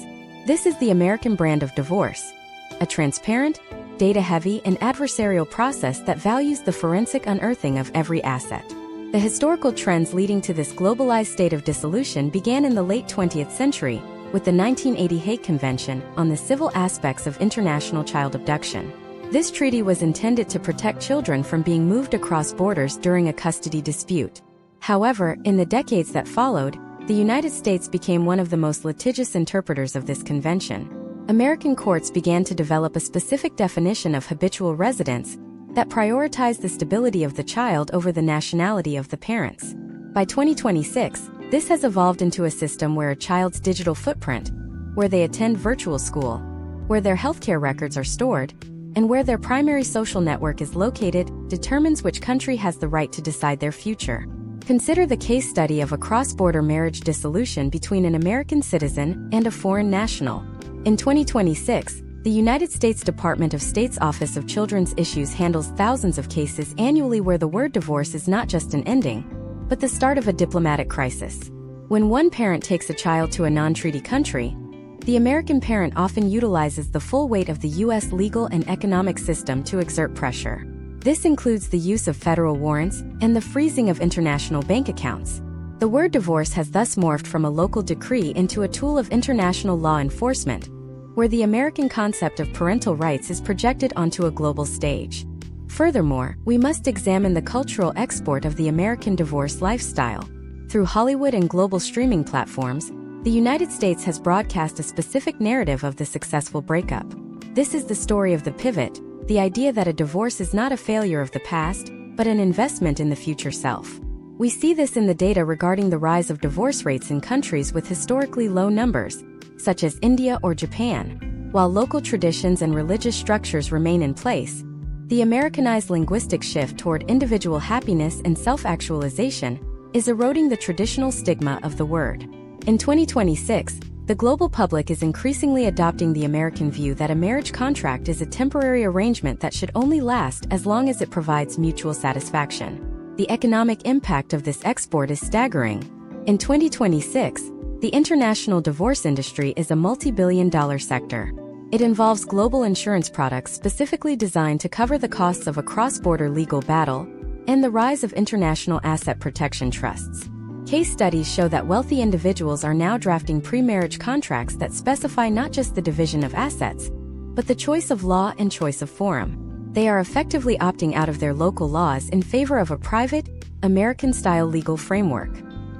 This is the American brand of divorce, a transparent, data-heavy, and adversarial process that values the forensic unearthing of every asset. The historical trends leading to this globalized state of dissolution began in the late 20th century, with the 1980 Hague Convention on the Civil Aspects of International Child Abduction. This treaty was intended to protect children from being moved across borders during a custody dispute. However, in the decades that followed, the United States became one of the most litigious interpreters of this convention. American courts began to develop a specific definition of habitual residence that prioritized the stability of the child over the nationality of the parents. By 2026, this has evolved into a system where a child's digital footprint, where they attend virtual school, where their healthcare records are stored, and where their primary social network is located, determines which country has the right to decide their future. Consider the case study of a cross-border marriage dissolution between an American citizen and a foreign national. In 2026, the United States Department of State's Office of Children's Issues handles thousands of cases annually where the word divorce is not just an ending, but the start of a diplomatic crisis. When one parent takes a child to a non-treaty country, the American parent often utilizes the full weight of the U.S. legal and economic system to exert pressure. This includes the use of federal warrants and the freezing of international bank accounts. The word divorce has thus morphed from a local decree into a tool of international law enforcement, where the American concept of parental rights is projected onto a global stage. Furthermore, we must examine the cultural export of the American divorce lifestyle. Through Hollywood and global streaming platforms, the United States has broadcast a specific narrative of the successful breakup. This is the story of the pivot, the idea that a divorce is not a failure of the past, but an investment in the future self. We see this in the data regarding the rise of divorce rates in countries with historically low numbers, such as India or Japan. While local traditions and religious structures remain in place, the Americanized linguistic shift toward individual happiness and self-actualization is eroding the traditional stigma of the word. In 2026, the global public is increasingly adopting the American view that a marriage contract is a temporary arrangement that should only last as long as it provides mutual satisfaction. The economic impact of this export is staggering. In 2026, the international divorce industry is a multi-billion-dollar sector. It involves global insurance products specifically designed to cover the costs of a cross-border legal battle and the rise of international asset protection trusts. Case studies show that wealthy individuals are now drafting pre-marriage contracts that specify not just the division of assets, but the choice of law and choice of forum. They are effectively opting out of their local laws in favor of a private, American-style legal framework.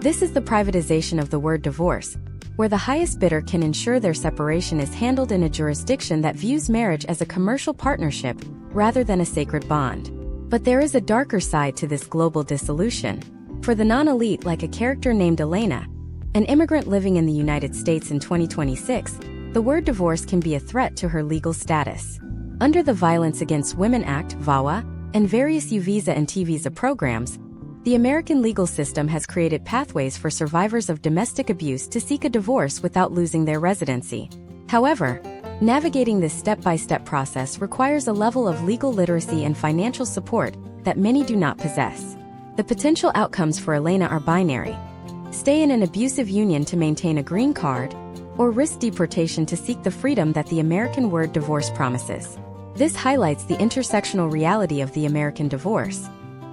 This is the privatization of the word divorce, where the highest bidder can ensure their separation is handled in a jurisdiction that views marriage as a commercial partnership rather than a sacred bond. But there is a darker side to this global dissolution. For the non-elite, like a character named Elena, an immigrant living in the United States in 2026, the word divorce can be a threat to her legal status. Under the Violence Against Women Act, VAWA, and various U-Visa and T-Visa programs, the American legal system has created pathways for survivors of domestic abuse to seek a divorce without losing their residency. However, navigating this step-by-step process requires a level of legal literacy and financial support that many do not possess. The potential outcomes for Elena are binary. stay in an abusive union to maintain a green card, or risk deportation to seek the freedom that the American word divorce promises. This highlights the intersectional reality of the American divorce.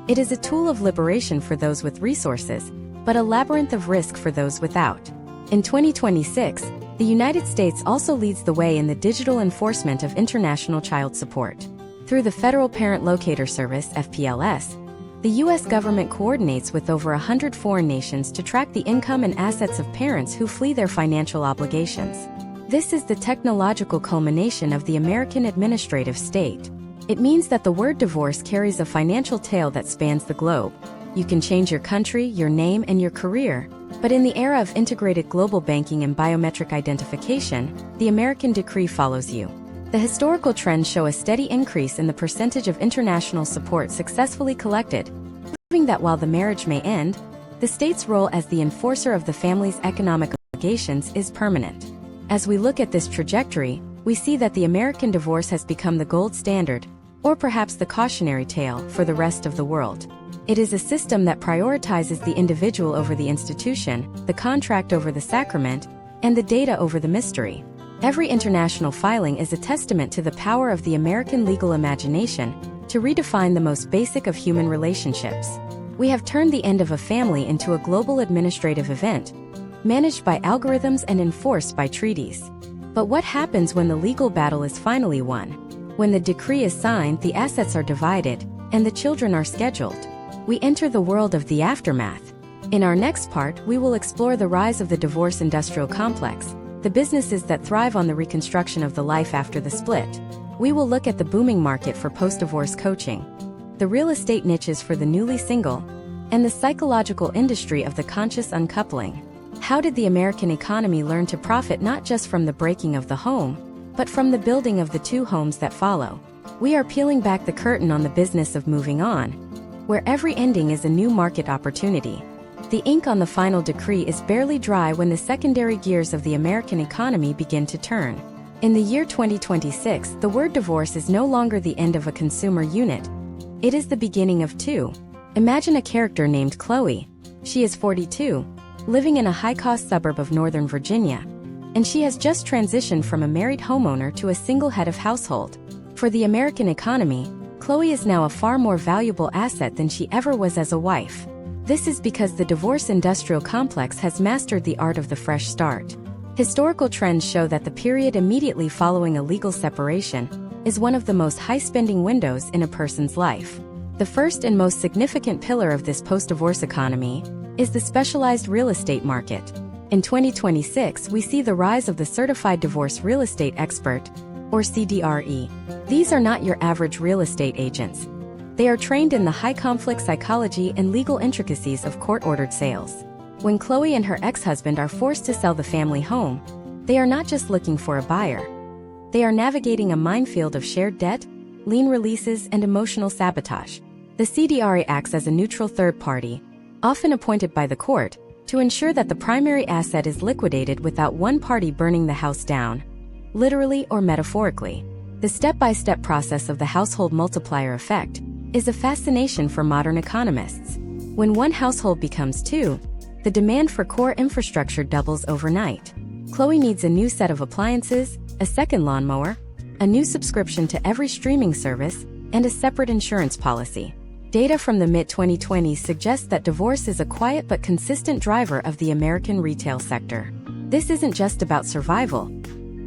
It is a tool of liberation for those with resources, but a labyrinth of risk for those without. In 2026, the United States also leads the way in the digital enforcement of international child support. Through the Federal Parent Locator Service (FPLS), the U.S. government coordinates with over 100 foreign nations to track the income and assets of parents who flee their financial obligations. This is the technological culmination of the American administrative state. It means that the word divorce carries a financial tail that spans the globe. You can change your country, your name, and your career, but in the era of integrated global banking and biometric identification, the American decree follows you. The historical trends show a steady increase in the percentage of international support successfully collected, proving that while the marriage may end, the state's role as the enforcer of the family's economic obligations is permanent. As we look at this trajectory, we see that the American divorce has become the gold standard, or perhaps the cautionary tale, for the rest of the world. It is a system that prioritizes the individual over the institution, the contract over the sacrament, and the data over the mystery. Every international filing is a testament to the power of the American legal imagination to redefine the most basic of human relationships. We have turned the end of a family into a global administrative event, managed by algorithms and enforced by treaties. But what happens when the legal battle is finally won? When the decree is signed, the assets are divided, and the children are scheduled. We enter the world of the aftermath. In our next part, we will explore the rise of the divorce industrial complex, the businesses that thrive on the reconstruction of the life after the split. We will look at the booming market for post-divorce coaching, the real estate niches for the newly single, and the psychological industry of the conscious uncoupling. How did the American economy learn to profit not just from the breaking of the home, but from the building of the two homes that follow? We are peeling back the curtain on the business of moving on, where every ending is a new market opportunity. The ink on the final decree is barely dry when the secondary gears of the American economy begin to turn. In the year 2026, the word divorce is no longer the end of a consumer unit. It is the beginning of two. Imagine a character named Chloe. She is 42, living in a high-cost suburb of Northern Virginia, and she has just transitioned from a married homeowner to a single head of household. For the American economy, Chloe is now a far more valuable asset than she ever was as a wife. This is because the divorce industrial complex has mastered the art of the fresh start. Historical trends show that the period immediately following a legal separation is one of the most high-spending windows in a person's life. The first and most significant pillar of this post-divorce economy is the specialized real estate market. In 2026, we see the rise of the Certified Divorce Real Estate Expert, or CDRE. These are not your average real estate agents. They are trained in the high-conflict psychology and legal intricacies of court-ordered sales. When Chloe and her ex-husband are forced to sell the family home, they are not just looking for a buyer. They are navigating a minefield of shared debt, lien releases, and emotional sabotage. The CDRE acts as a neutral third party, often appointed by the court, to ensure that the primary asset is liquidated without one party burning the house down, literally or metaphorically. The step-by-step process of the household multiplier effect is a fascination for modern economists. When one household becomes two, the demand for core infrastructure doubles overnight. Chloe needs a new set of appliances, a second lawnmower, a new subscription to every streaming service, and a separate insurance policy. Data from the mid-2020s suggests that divorce is a quiet but consistent driver of the American retail sector. This isn't just about survival.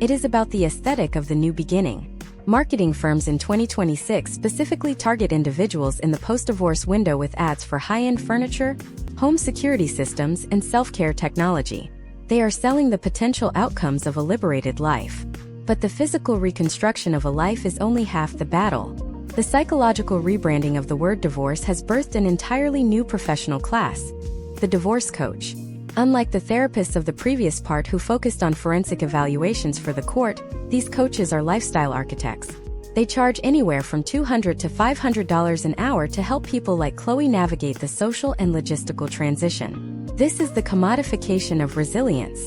It is about the aesthetic of the new beginning. Marketing firms in 2026 specifically target individuals in the post-divorce window with ads for high-end furniture, home security systems, and self-care technology. They are selling the potential outcomes of a liberated life. But the physical reconstruction of a life is only half the battle. The psychological rebranding of the word divorce has birthed an entirely new professional class: the divorce coach. Unlike the therapists of the previous part who focused on forensic evaluations for the court, these coaches are lifestyle architects. They charge anywhere from $200 to $500 an hour to help people like Chloe navigate the social and logistical transition. This is the commodification of resilience.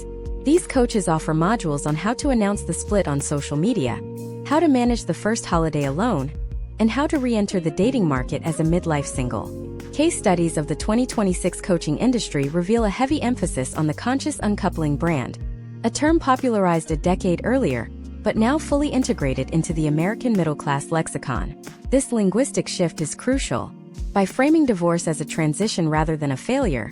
These coaches offer modules on how to announce the split on social media, how to manage the first holiday alone, and how to re-enter the dating market as a midlife single. Case studies of the 2026 coaching industry reveal a heavy emphasis on the conscious uncoupling brand, a term popularized a decade earlier, but now fully integrated into the American middle-class lexicon. This linguistic shift is crucial. By framing divorce as a transition rather than a failure,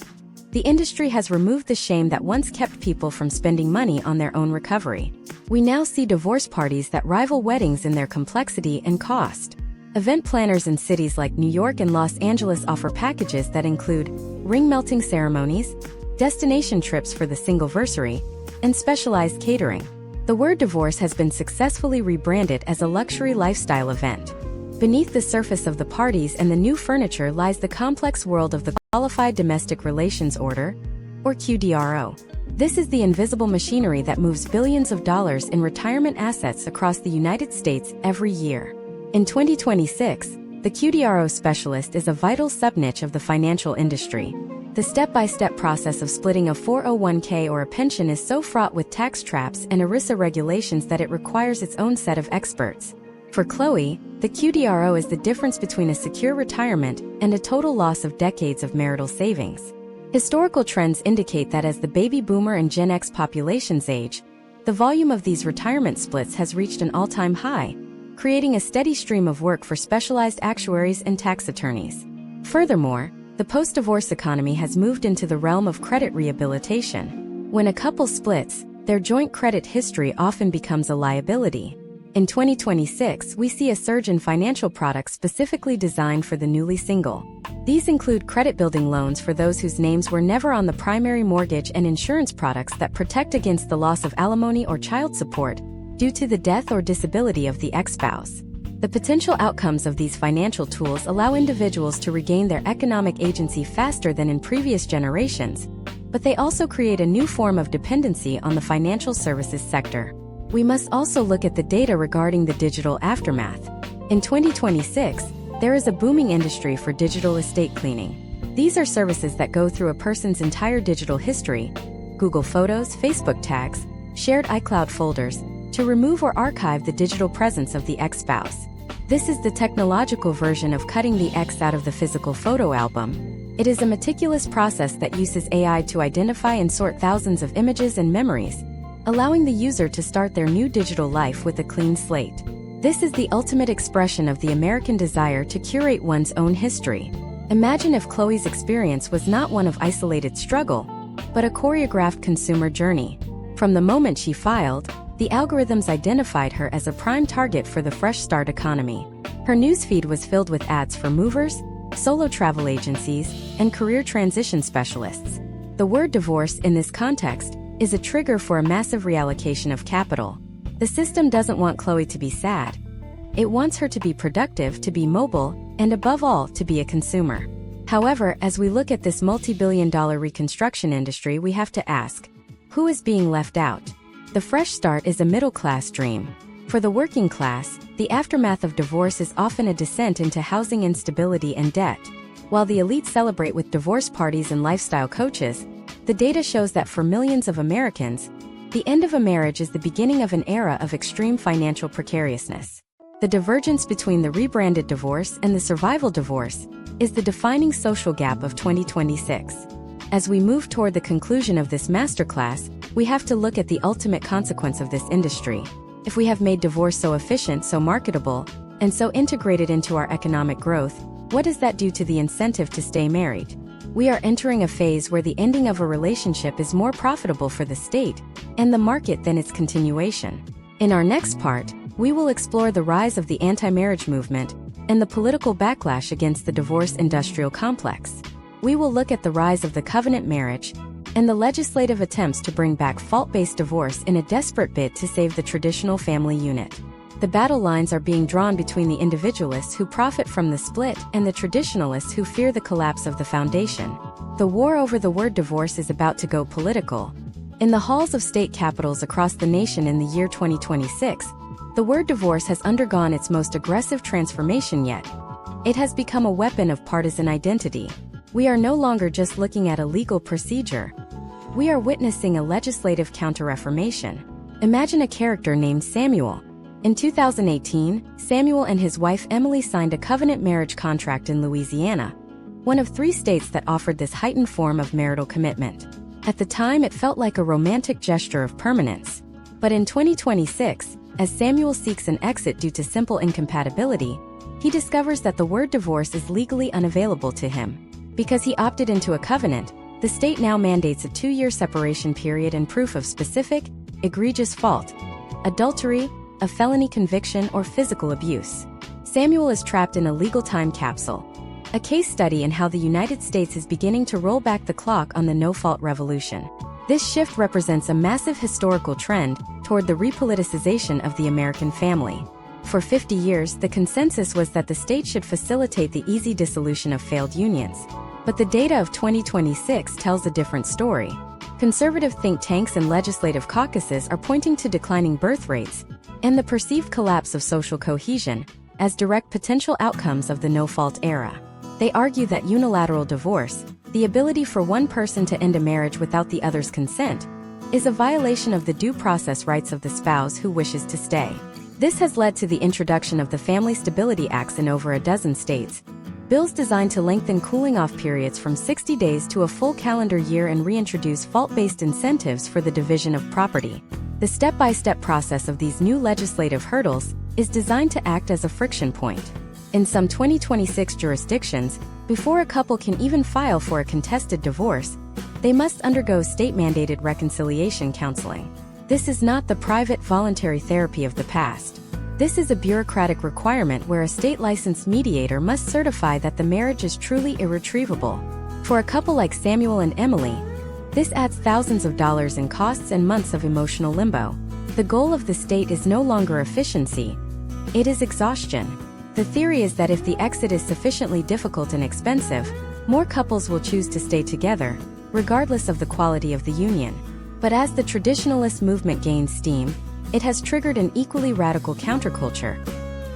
the industry has removed the shame that once kept people from spending money on their own recovery. We now see divorce parties that rival weddings in their complexity and cost. Event planners in cities like New York and Los Angeles offer packages that include ring-melting ceremonies, destination trips for the singleversary, and specialized catering. The word divorce has been successfully rebranded as a luxury lifestyle event. Beneath the surface of the parties and the new furniture lies the complex world of the Qualified Domestic Relations Order, or QDRO. This is the invisible machinery that moves billions of dollars in retirement assets across the United States every year. In 2026, the QDRO specialist is a vital subniche of the financial industry. The step-by-step process of splitting a 401k or a pension is so fraught with tax traps and ERISA regulations that it requires its own set of experts. For Chloe, the QDRO is the difference between a secure retirement and a total loss of decades of marital savings. Historical trends indicate that as the baby boomer and Gen X populations age, the volume of these retirement splits has reached an all-time high, creating a steady stream of work for specialized actuaries and tax attorneys. Furthermore, the post-divorce economy has moved into the realm of credit rehabilitation. When a couple splits, their joint credit history often becomes a liability. In 2026, we see a surge in financial products specifically designed for the newly single. These include credit-building loans for those whose names were never on the primary mortgage and insurance products that protect against the loss of alimony or child support due to the death or disability of the ex-spouse. The potential outcomes of these financial tools allow individuals to regain their economic agency faster than in previous generations, but they also create a new form of dependency on the financial services sector. We must also look at the data regarding the digital aftermath. In 2026, there is a booming industry for digital estate cleaning. These are services that go through a person's entire digital history, Google Photos, Facebook tags, shared iCloud folders, to remove or archive the digital presence of the ex-spouse. This is the technological version of cutting the ex out of the physical photo album. It is a meticulous process that uses AI to identify and sort thousands of images and memories, allowing the user to start their new digital life with a clean slate. This is the ultimate expression of the American desire to curate one's own history. Imagine if Chloe's experience was not one of isolated struggle, but a choreographed consumer journey. From the moment she filed, the algorithms identified her as a prime target for the Fresh Start economy. Her newsfeed was filled with ads for movers, solo travel agencies, and career transition specialists. The word divorce in this context is a trigger for a massive reallocation of capital. The system doesn't want Chloe to be sad. It wants her to be productive, to be mobile, and above all, to be a consumer. However, as we look at this multi-billion-dollar reconstruction industry, we have to ask, who is being left out? The Fresh Start is a middle-class dream. For the working class, the aftermath of divorce is often a descent into housing instability and debt. While the elite celebrate with divorce parties and lifestyle coaches, the data shows that for millions of Americans, the end of a marriage is the beginning of an era of extreme financial precariousness. The divergence between the rebranded divorce and the survival divorce is the defining social gap of 2026. As we move toward the conclusion of this masterclass, we have to look at the ultimate consequence of this industry. If we have made divorce so efficient, so marketable, and so integrated into our economic growth, what does that do to the incentive to stay married? We are entering a phase where the ending of a relationship is more profitable for the state and the market than its continuation. In our next part, we will explore the rise of the anti-marriage movement and the political backlash against the divorce industrial complex. We will look at the rise of the covenant marriage and the legislative attempts to bring back fault-based divorce in a desperate bid to save the traditional family unit. The battle lines are being drawn between the individualists who profit from the split and the traditionalists who fear the collapse of the foundation. The war over the word divorce is about to go political. In the halls of state capitals across the nation in the year 2026, the word divorce has undergone its most aggressive transformation yet. It has become a weapon of partisan identity. We are no longer just looking at a legal procedure. We are witnessing a legislative counter-reformation. Imagine a character named Samuel. In 2018, Samuel and his wife Emily signed a covenant marriage contract in Louisiana, one of 3 states that offered this heightened form of marital commitment. At the time, it felt like a romantic gesture of permanence. But in 2026, as Samuel seeks an exit due to simple incompatibility, he discovers that the word divorce is legally unavailable to him. Because he opted into a covenant, the state now mandates a 2-year separation period and proof of specific, egregious fault: adultery, a felony conviction, or physical abuse. Samuel is trapped in a legal time capsule. A case study in how the United States is beginning to roll back the clock on the no-fault revolution. This shift represents a massive historical trend toward the repoliticization of the American family. For 50 years, the consensus was that the state should facilitate the easy dissolution of failed unions. But the data of 2026 tells a different story. Conservative think tanks and legislative caucuses are pointing to declining birth rates and the perceived collapse of social cohesion as direct potential outcomes of the no-fault era. They argue that unilateral divorce, the ability for one person to end a marriage without the other's consent, is a violation of the due process rights of the spouse who wishes to stay. This has led to the introduction of the Family Stability Acts in over a dozen states, bills designed to lengthen cooling-off periods from 60 days to a full calendar year and reintroduce fault-based incentives for the division of property. The step-by-step process of these new legislative hurdles is designed to act as a friction point. In some 2026 jurisdictions, before a couple can even file for a contested divorce, they must undergo state-mandated reconciliation counseling. This is not the private voluntary therapy of the past. This is a bureaucratic requirement where a state-licensed mediator must certify that the marriage is truly irretrievable. For a couple like Samuel and Emily, this adds thousands of dollars in costs and months of emotional limbo. The goal of the state is no longer efficiency, it is exhaustion. The theory is that if the exit is sufficiently difficult and expensive, more couples will choose to stay together, regardless of the quality of the union. But as the traditionalist movement gains steam, it has triggered an equally radical counterculture: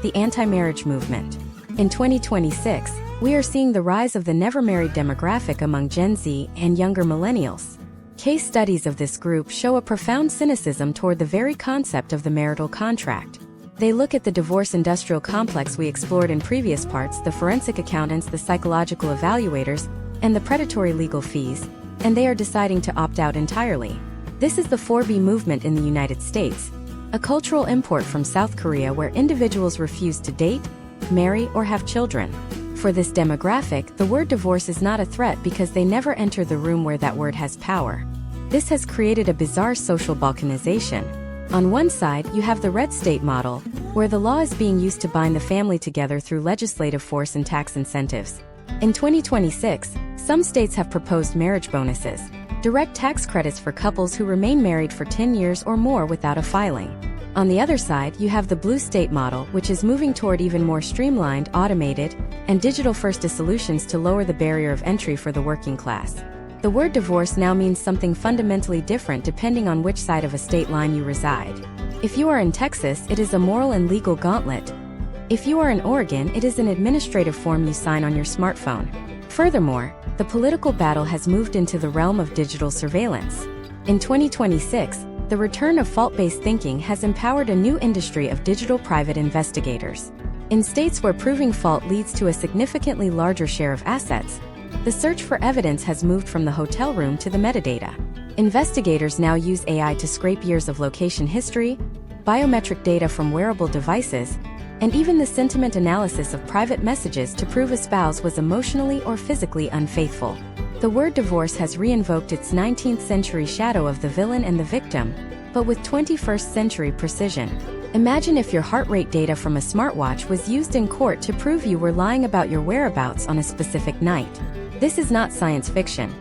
the anti-marriage movement. In 2026, we are seeing the rise of the never-married demographic among Gen Z and younger millennials. Case studies of this group show a profound cynicism toward the very concept of the marital contract. They look at the divorce industrial complex we explored in previous parts, the forensic accountants, the psychological evaluators, and the predatory legal fees, and they are deciding to opt out entirely. This is the 4B movement in the United States, a cultural import from South Korea where individuals refuse to date, marry, or have children. For this demographic, the word divorce is not a threat because they never enter the room where that word has power. This has created a bizarre social balkanization. On one side, you have the red state model, where the law is being used to bind the family together through legislative force and tax incentives. In 2026, some states have proposed marriage bonuses, direct tax credits for couples who remain married for 10 years or more without a filing. On the other side, you have the blue state model, which is moving toward even more streamlined, automated, and digital-first dissolutions to lower the barrier of entry for the working class. The word divorce now means something fundamentally different depending on which side of a state line you reside. If you are in Texas, it is a moral and legal gauntlet. If you are in Oregon, it is an administrative form you sign on your smartphone. Furthermore, the political battle has moved into the realm of digital surveillance. In 2026, the return of fault-based thinking has empowered a new industry of digital private investigators. In states where proving fault leads to a significantly larger share of assets, the search for evidence has moved from the hotel room to the metadata. Investigators now use AI to scrape years of location history, biometric data from wearable devices, and even the sentiment analysis of private messages to prove a spouse was emotionally or physically unfaithful. The word divorce has reinvoked its 19th century shadow of the villain and the victim, but with 21st century precision. Imagine if your heart rate data from a smartwatch was used in court to prove you were lying about your whereabouts on a specific night. This is not science fiction.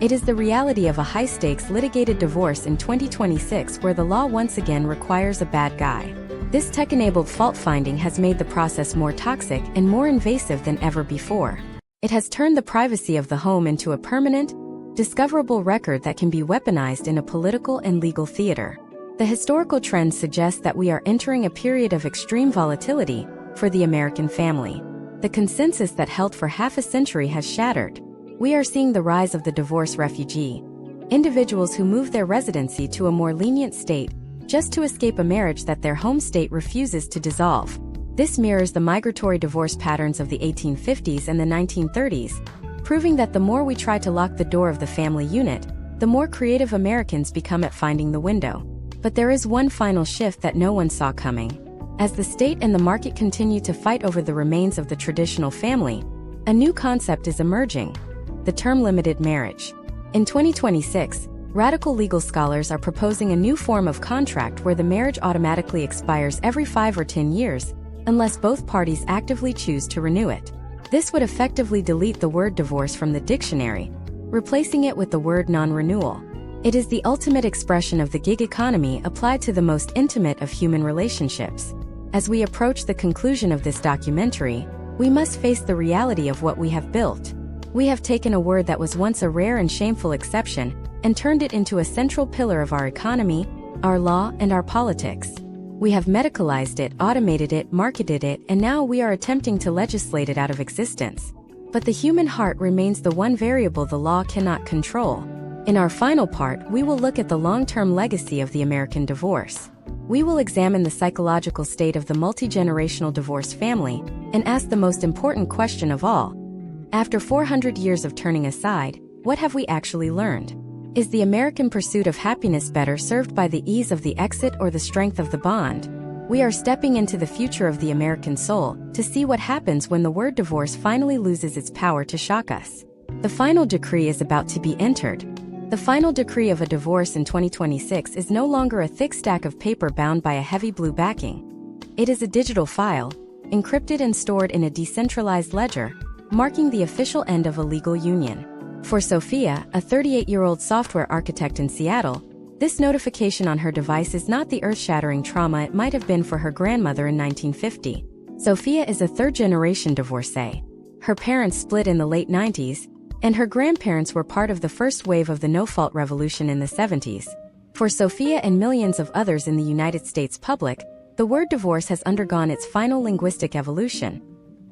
It is the reality of a high-stakes litigated divorce in 2026 where the law once again requires a bad guy. This tech-enabled fault-finding has made the process more toxic and more invasive than ever before. It has turned the privacy of the home into a permanent, discoverable record that can be weaponized in a political and legal theater. The historical trend suggests that we are entering a period of extreme volatility for the American family. The consensus that held for half a century has shattered. We are seeing the rise of the divorce refugee, individuals who move their residency to a more lenient state just to escape a marriage that their home state refuses to dissolve. This mirrors the migratory divorce patterns of the 1850s and the 1930s, proving that the more we try to lock the door of the family unit, the more creative Americans become at finding the window. But there is one final shift that no one saw coming. As the state and the market continue to fight over the remains of the traditional family, a new concept is emerging: the term limited marriage. In 2026, radical legal scholars are proposing a new form of contract where the marriage automatically expires every 5 or 10 years, unless both parties actively choose to renew it. This would effectively delete the word divorce from the dictionary, replacing it with the word non-renewal. It is the ultimate expression of the gig economy applied to the most intimate of human relationships. As we approach the conclusion of this documentary, we must face the reality of what we have built. We have taken a word that was once a rare and shameful exception and turned it into a central pillar of our economy, our law, and our politics. We have medicalized it, automated it, marketed it, and now we are attempting to legislate it out of existence. But the human heart remains the one variable the law cannot control. In our final part, we will look at the long-term legacy of the American divorce. We will examine the psychological state of the multi-generational divorced family and ask the most important question of all. After 400 years of turning aside, what have we actually learned? Is the American pursuit of happiness better served by the ease of the exit or the strength of the bond? We are stepping into the future of the American soul to see what happens when the word divorce finally loses its power to shock us. The final decree is about to be entered. The final decree of a divorce in 2026 is no longer a thick stack of paper bound by a heavy blue backing. It is a digital file, encrypted and stored in a decentralized ledger, marking the official end of a legal union. For Sophia, a 38-year-old software architect in Seattle, this notification on her device is not the earth-shattering trauma it might have been for her grandmother in 1950. Sophia is a third-generation divorcee. Her parents split in the late 90s, and her grandparents were part of the first wave of the no-fault revolution in the 70s. For Sophia and millions of others in the United States public, the word divorce has undergone its final linguistic evolution.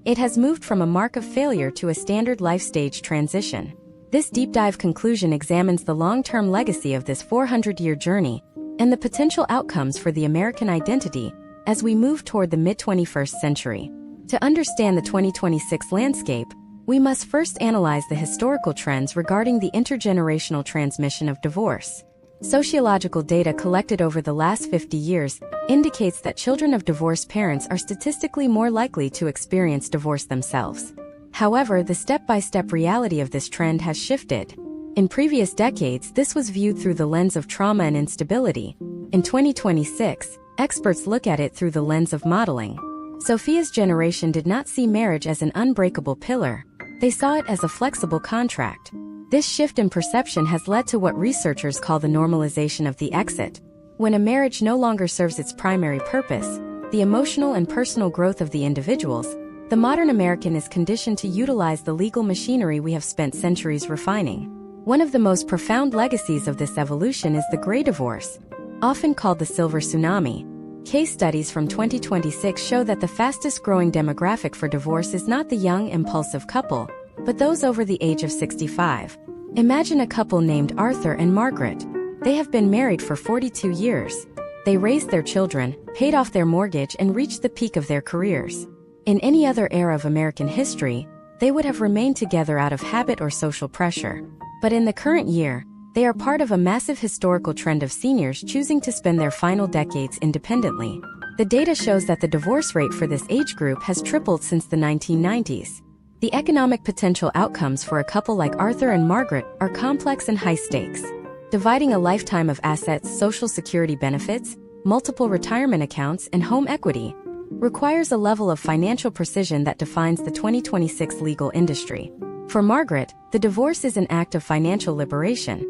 It has moved from a mark of failure to a standard life stage transition. This deep dive conclusion examines the long-term legacy of this 400-year journey and the potential outcomes for the American identity as we move toward the mid-21st century. To understand the 2026 landscape, we must first analyze the historical trends regarding the intergenerational transmission of divorce. Sociological data collected over the last 50 years indicates that children of divorced parents are statistically more likely to experience divorce themselves. However, the step-by-step reality of this trend has shifted. In previous decades, this was viewed through the lens of trauma and instability. In 2026, experts look at it through the lens of modeling. Sophia's generation did not see marriage as an unbreakable pillar. They saw it as a flexible contract. This shift in perception has led to what researchers call the normalization of the exit. When a marriage no longer serves its primary purpose, the emotional and personal growth of the individuals, the modern American is conditioned to utilize the legal machinery we have spent centuries refining. One of the most profound legacies of this evolution is the gray divorce, often called the silver tsunami. Case studies from 2026 show that the fastest-growing demographic for divorce is not the young, impulsive couple, but those over the age of 65. Imagine a couple named Arthur and Margaret. They have been married for 42 years. They raised their children, paid off their mortgage, and reached the peak of their careers. In any other era of American history, they would have remained together out of habit or social pressure. But in the current year, they are part of a massive historical trend of seniors choosing to spend their final decades independently. The data shows that the divorce rate for this age group has tripled since the 1990s. The economic potential outcomes for a couple like Arthur and Margaret are complex and high stakes. Dividing a lifetime of assets, Social Security benefits, multiple retirement accounts, and home equity requires a level of financial precision that defines the 2026 legal industry. For Margaret, the divorce is an act of financial liberation,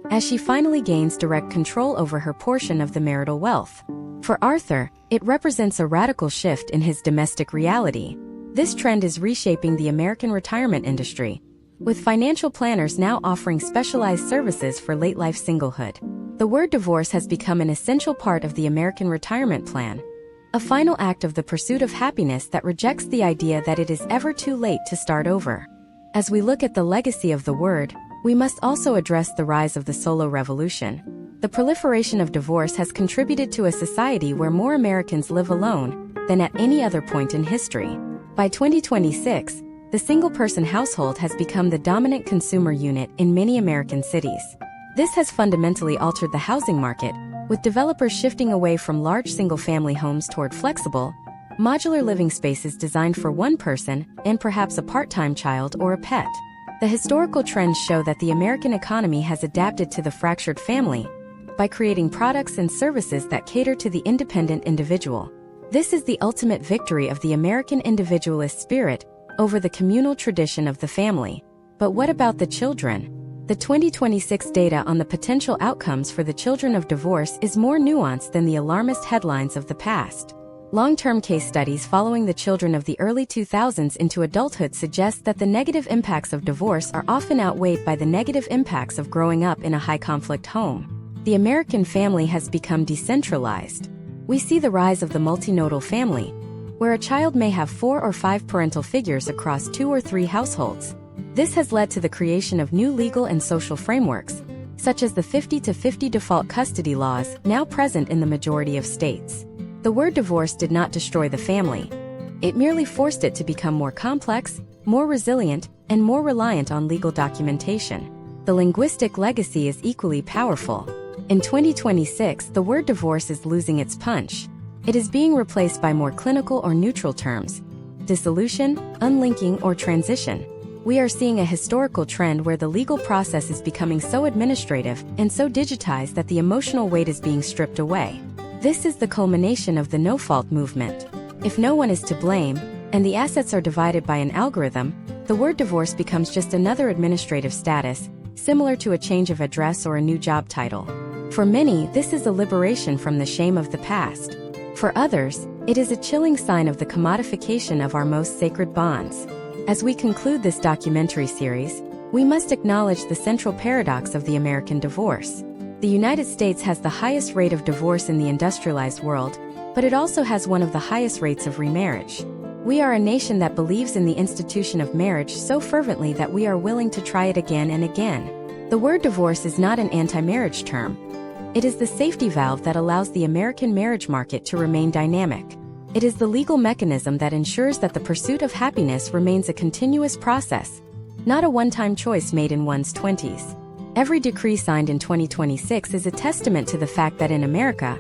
as she finally gains direct control over her portion of the marital wealth. For Arthur, it represents a radical shift in his domestic reality. This trend is reshaping the American retirement industry, with financial planners now offering specialized services for late-life singlehood. The word divorce has become an essential part of the American retirement plan, a final act of the pursuit of happiness that rejects the idea that it is ever too late to start over. As we look at the legacy of the word, we must also address the rise of the solo revolution. The proliferation of divorce has contributed to a society where more Americans live alone than at any other point in history. By 2026, the single-person household has become the dominant consumer unit in many American cities. This has fundamentally altered the housing market, with developers shifting away from large single-family homes toward flexible, modular living spaces designed for one person and perhaps a part-time child or a pet. The historical trends show that the American economy has adapted to the fractured family by creating products and services that cater to the independent individual. This is the ultimate victory of the American individualist spirit over the communal tradition of the family. But what about the children? The 2026 data on the potential outcomes for the children of divorce is more nuanced than the alarmist headlines of the past. Long-term case studies following the children of the early 2000s into adulthood suggest that the negative impacts of divorce are often outweighed by the negative impacts of growing up in a high-conflict home. The American family has become decentralized. We see the rise of the multinodal family, where a child may have 4 or 5 parental figures across 2 or 3 households. This has led to the creation of new legal and social frameworks, such as the 50-50 default custody laws now present in the majority of states. The word divorce did not destroy the family. It merely forced it to become more complex, more resilient, and more reliant on legal documentation. The linguistic legacy is equally powerful. In 2026, the word divorce is losing its punch. It is being replaced by more clinical or neutral terms: dissolution, unlinking, or transition. We are seeing a historical trend where the legal process is becoming so administrative and so digitized that the emotional weight is being stripped away. This is the culmination of the no-fault movement. If no one is to blame, and the assets are divided by an algorithm, the word divorce becomes just another administrative status, similar to a change of address or a new job title. For many, this is a liberation from the shame of the past. For others, it is a chilling sign of the commodification of our most sacred bonds. As we conclude this documentary series, we must acknowledge the central paradox of the American divorce. The United States has the highest rate of divorce in the industrialized world, but it also has one of the highest rates of remarriage. We are a nation that believes in the institution of marriage so fervently that we are willing to try it again and again. The word divorce is not an anti-marriage term. It is the safety valve that allows the American marriage market to remain dynamic. It is the legal mechanism that ensures that the pursuit of happiness remains a continuous process, not a one-time choice made in one's 20s. Every decree signed in 2026 is a testament to the fact that in America,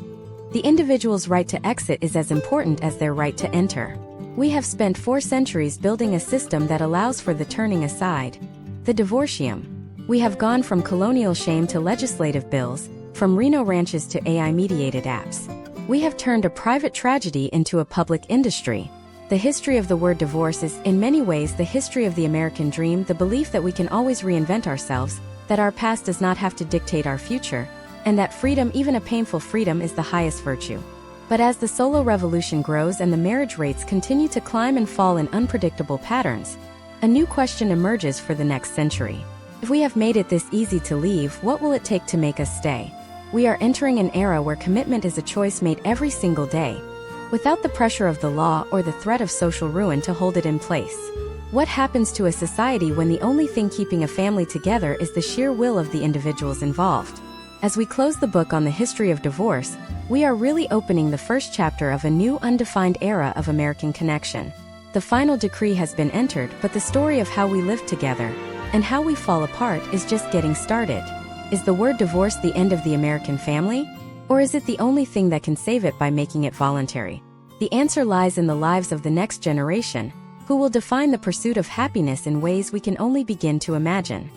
the individual's right to exit is as important as their right to enter. We have spent 4 centuries building a system that allows for the turning aside, the divorcium. We have gone from colonial shame to legislative bills, from Reno ranches to AI-mediated apps. We have turned a private tragedy into a public industry. The history of the word divorce is, in many ways, the history of the American dream, the belief that we can always reinvent ourselves, that our past does not have to dictate our future, and that freedom, even a painful freedom, is the highest virtue. But as the solo revolution grows and the marriage rates continue to climb and fall in unpredictable patterns, a new question emerges for the next century. If we have made it this easy to leave, what will it take to make us stay? We are entering an era where commitment is a choice made every single day, without the pressure of the law or the threat of social ruin to hold it in place. What happens to a society when the only thing keeping a family together is the sheer will of the individuals involved? As we close the book on the history of divorce, we are really opening the first chapter of a new undefined era of American connection. The final decree has been entered, but the story of how we live together and how we fall apart is just getting started. Is the word divorce the end of the American family? Or is it the only thing that can save it by making it voluntary? The answer lies in the lives of the next generation, who will define the pursuit of happiness in ways we can only begin to imagine.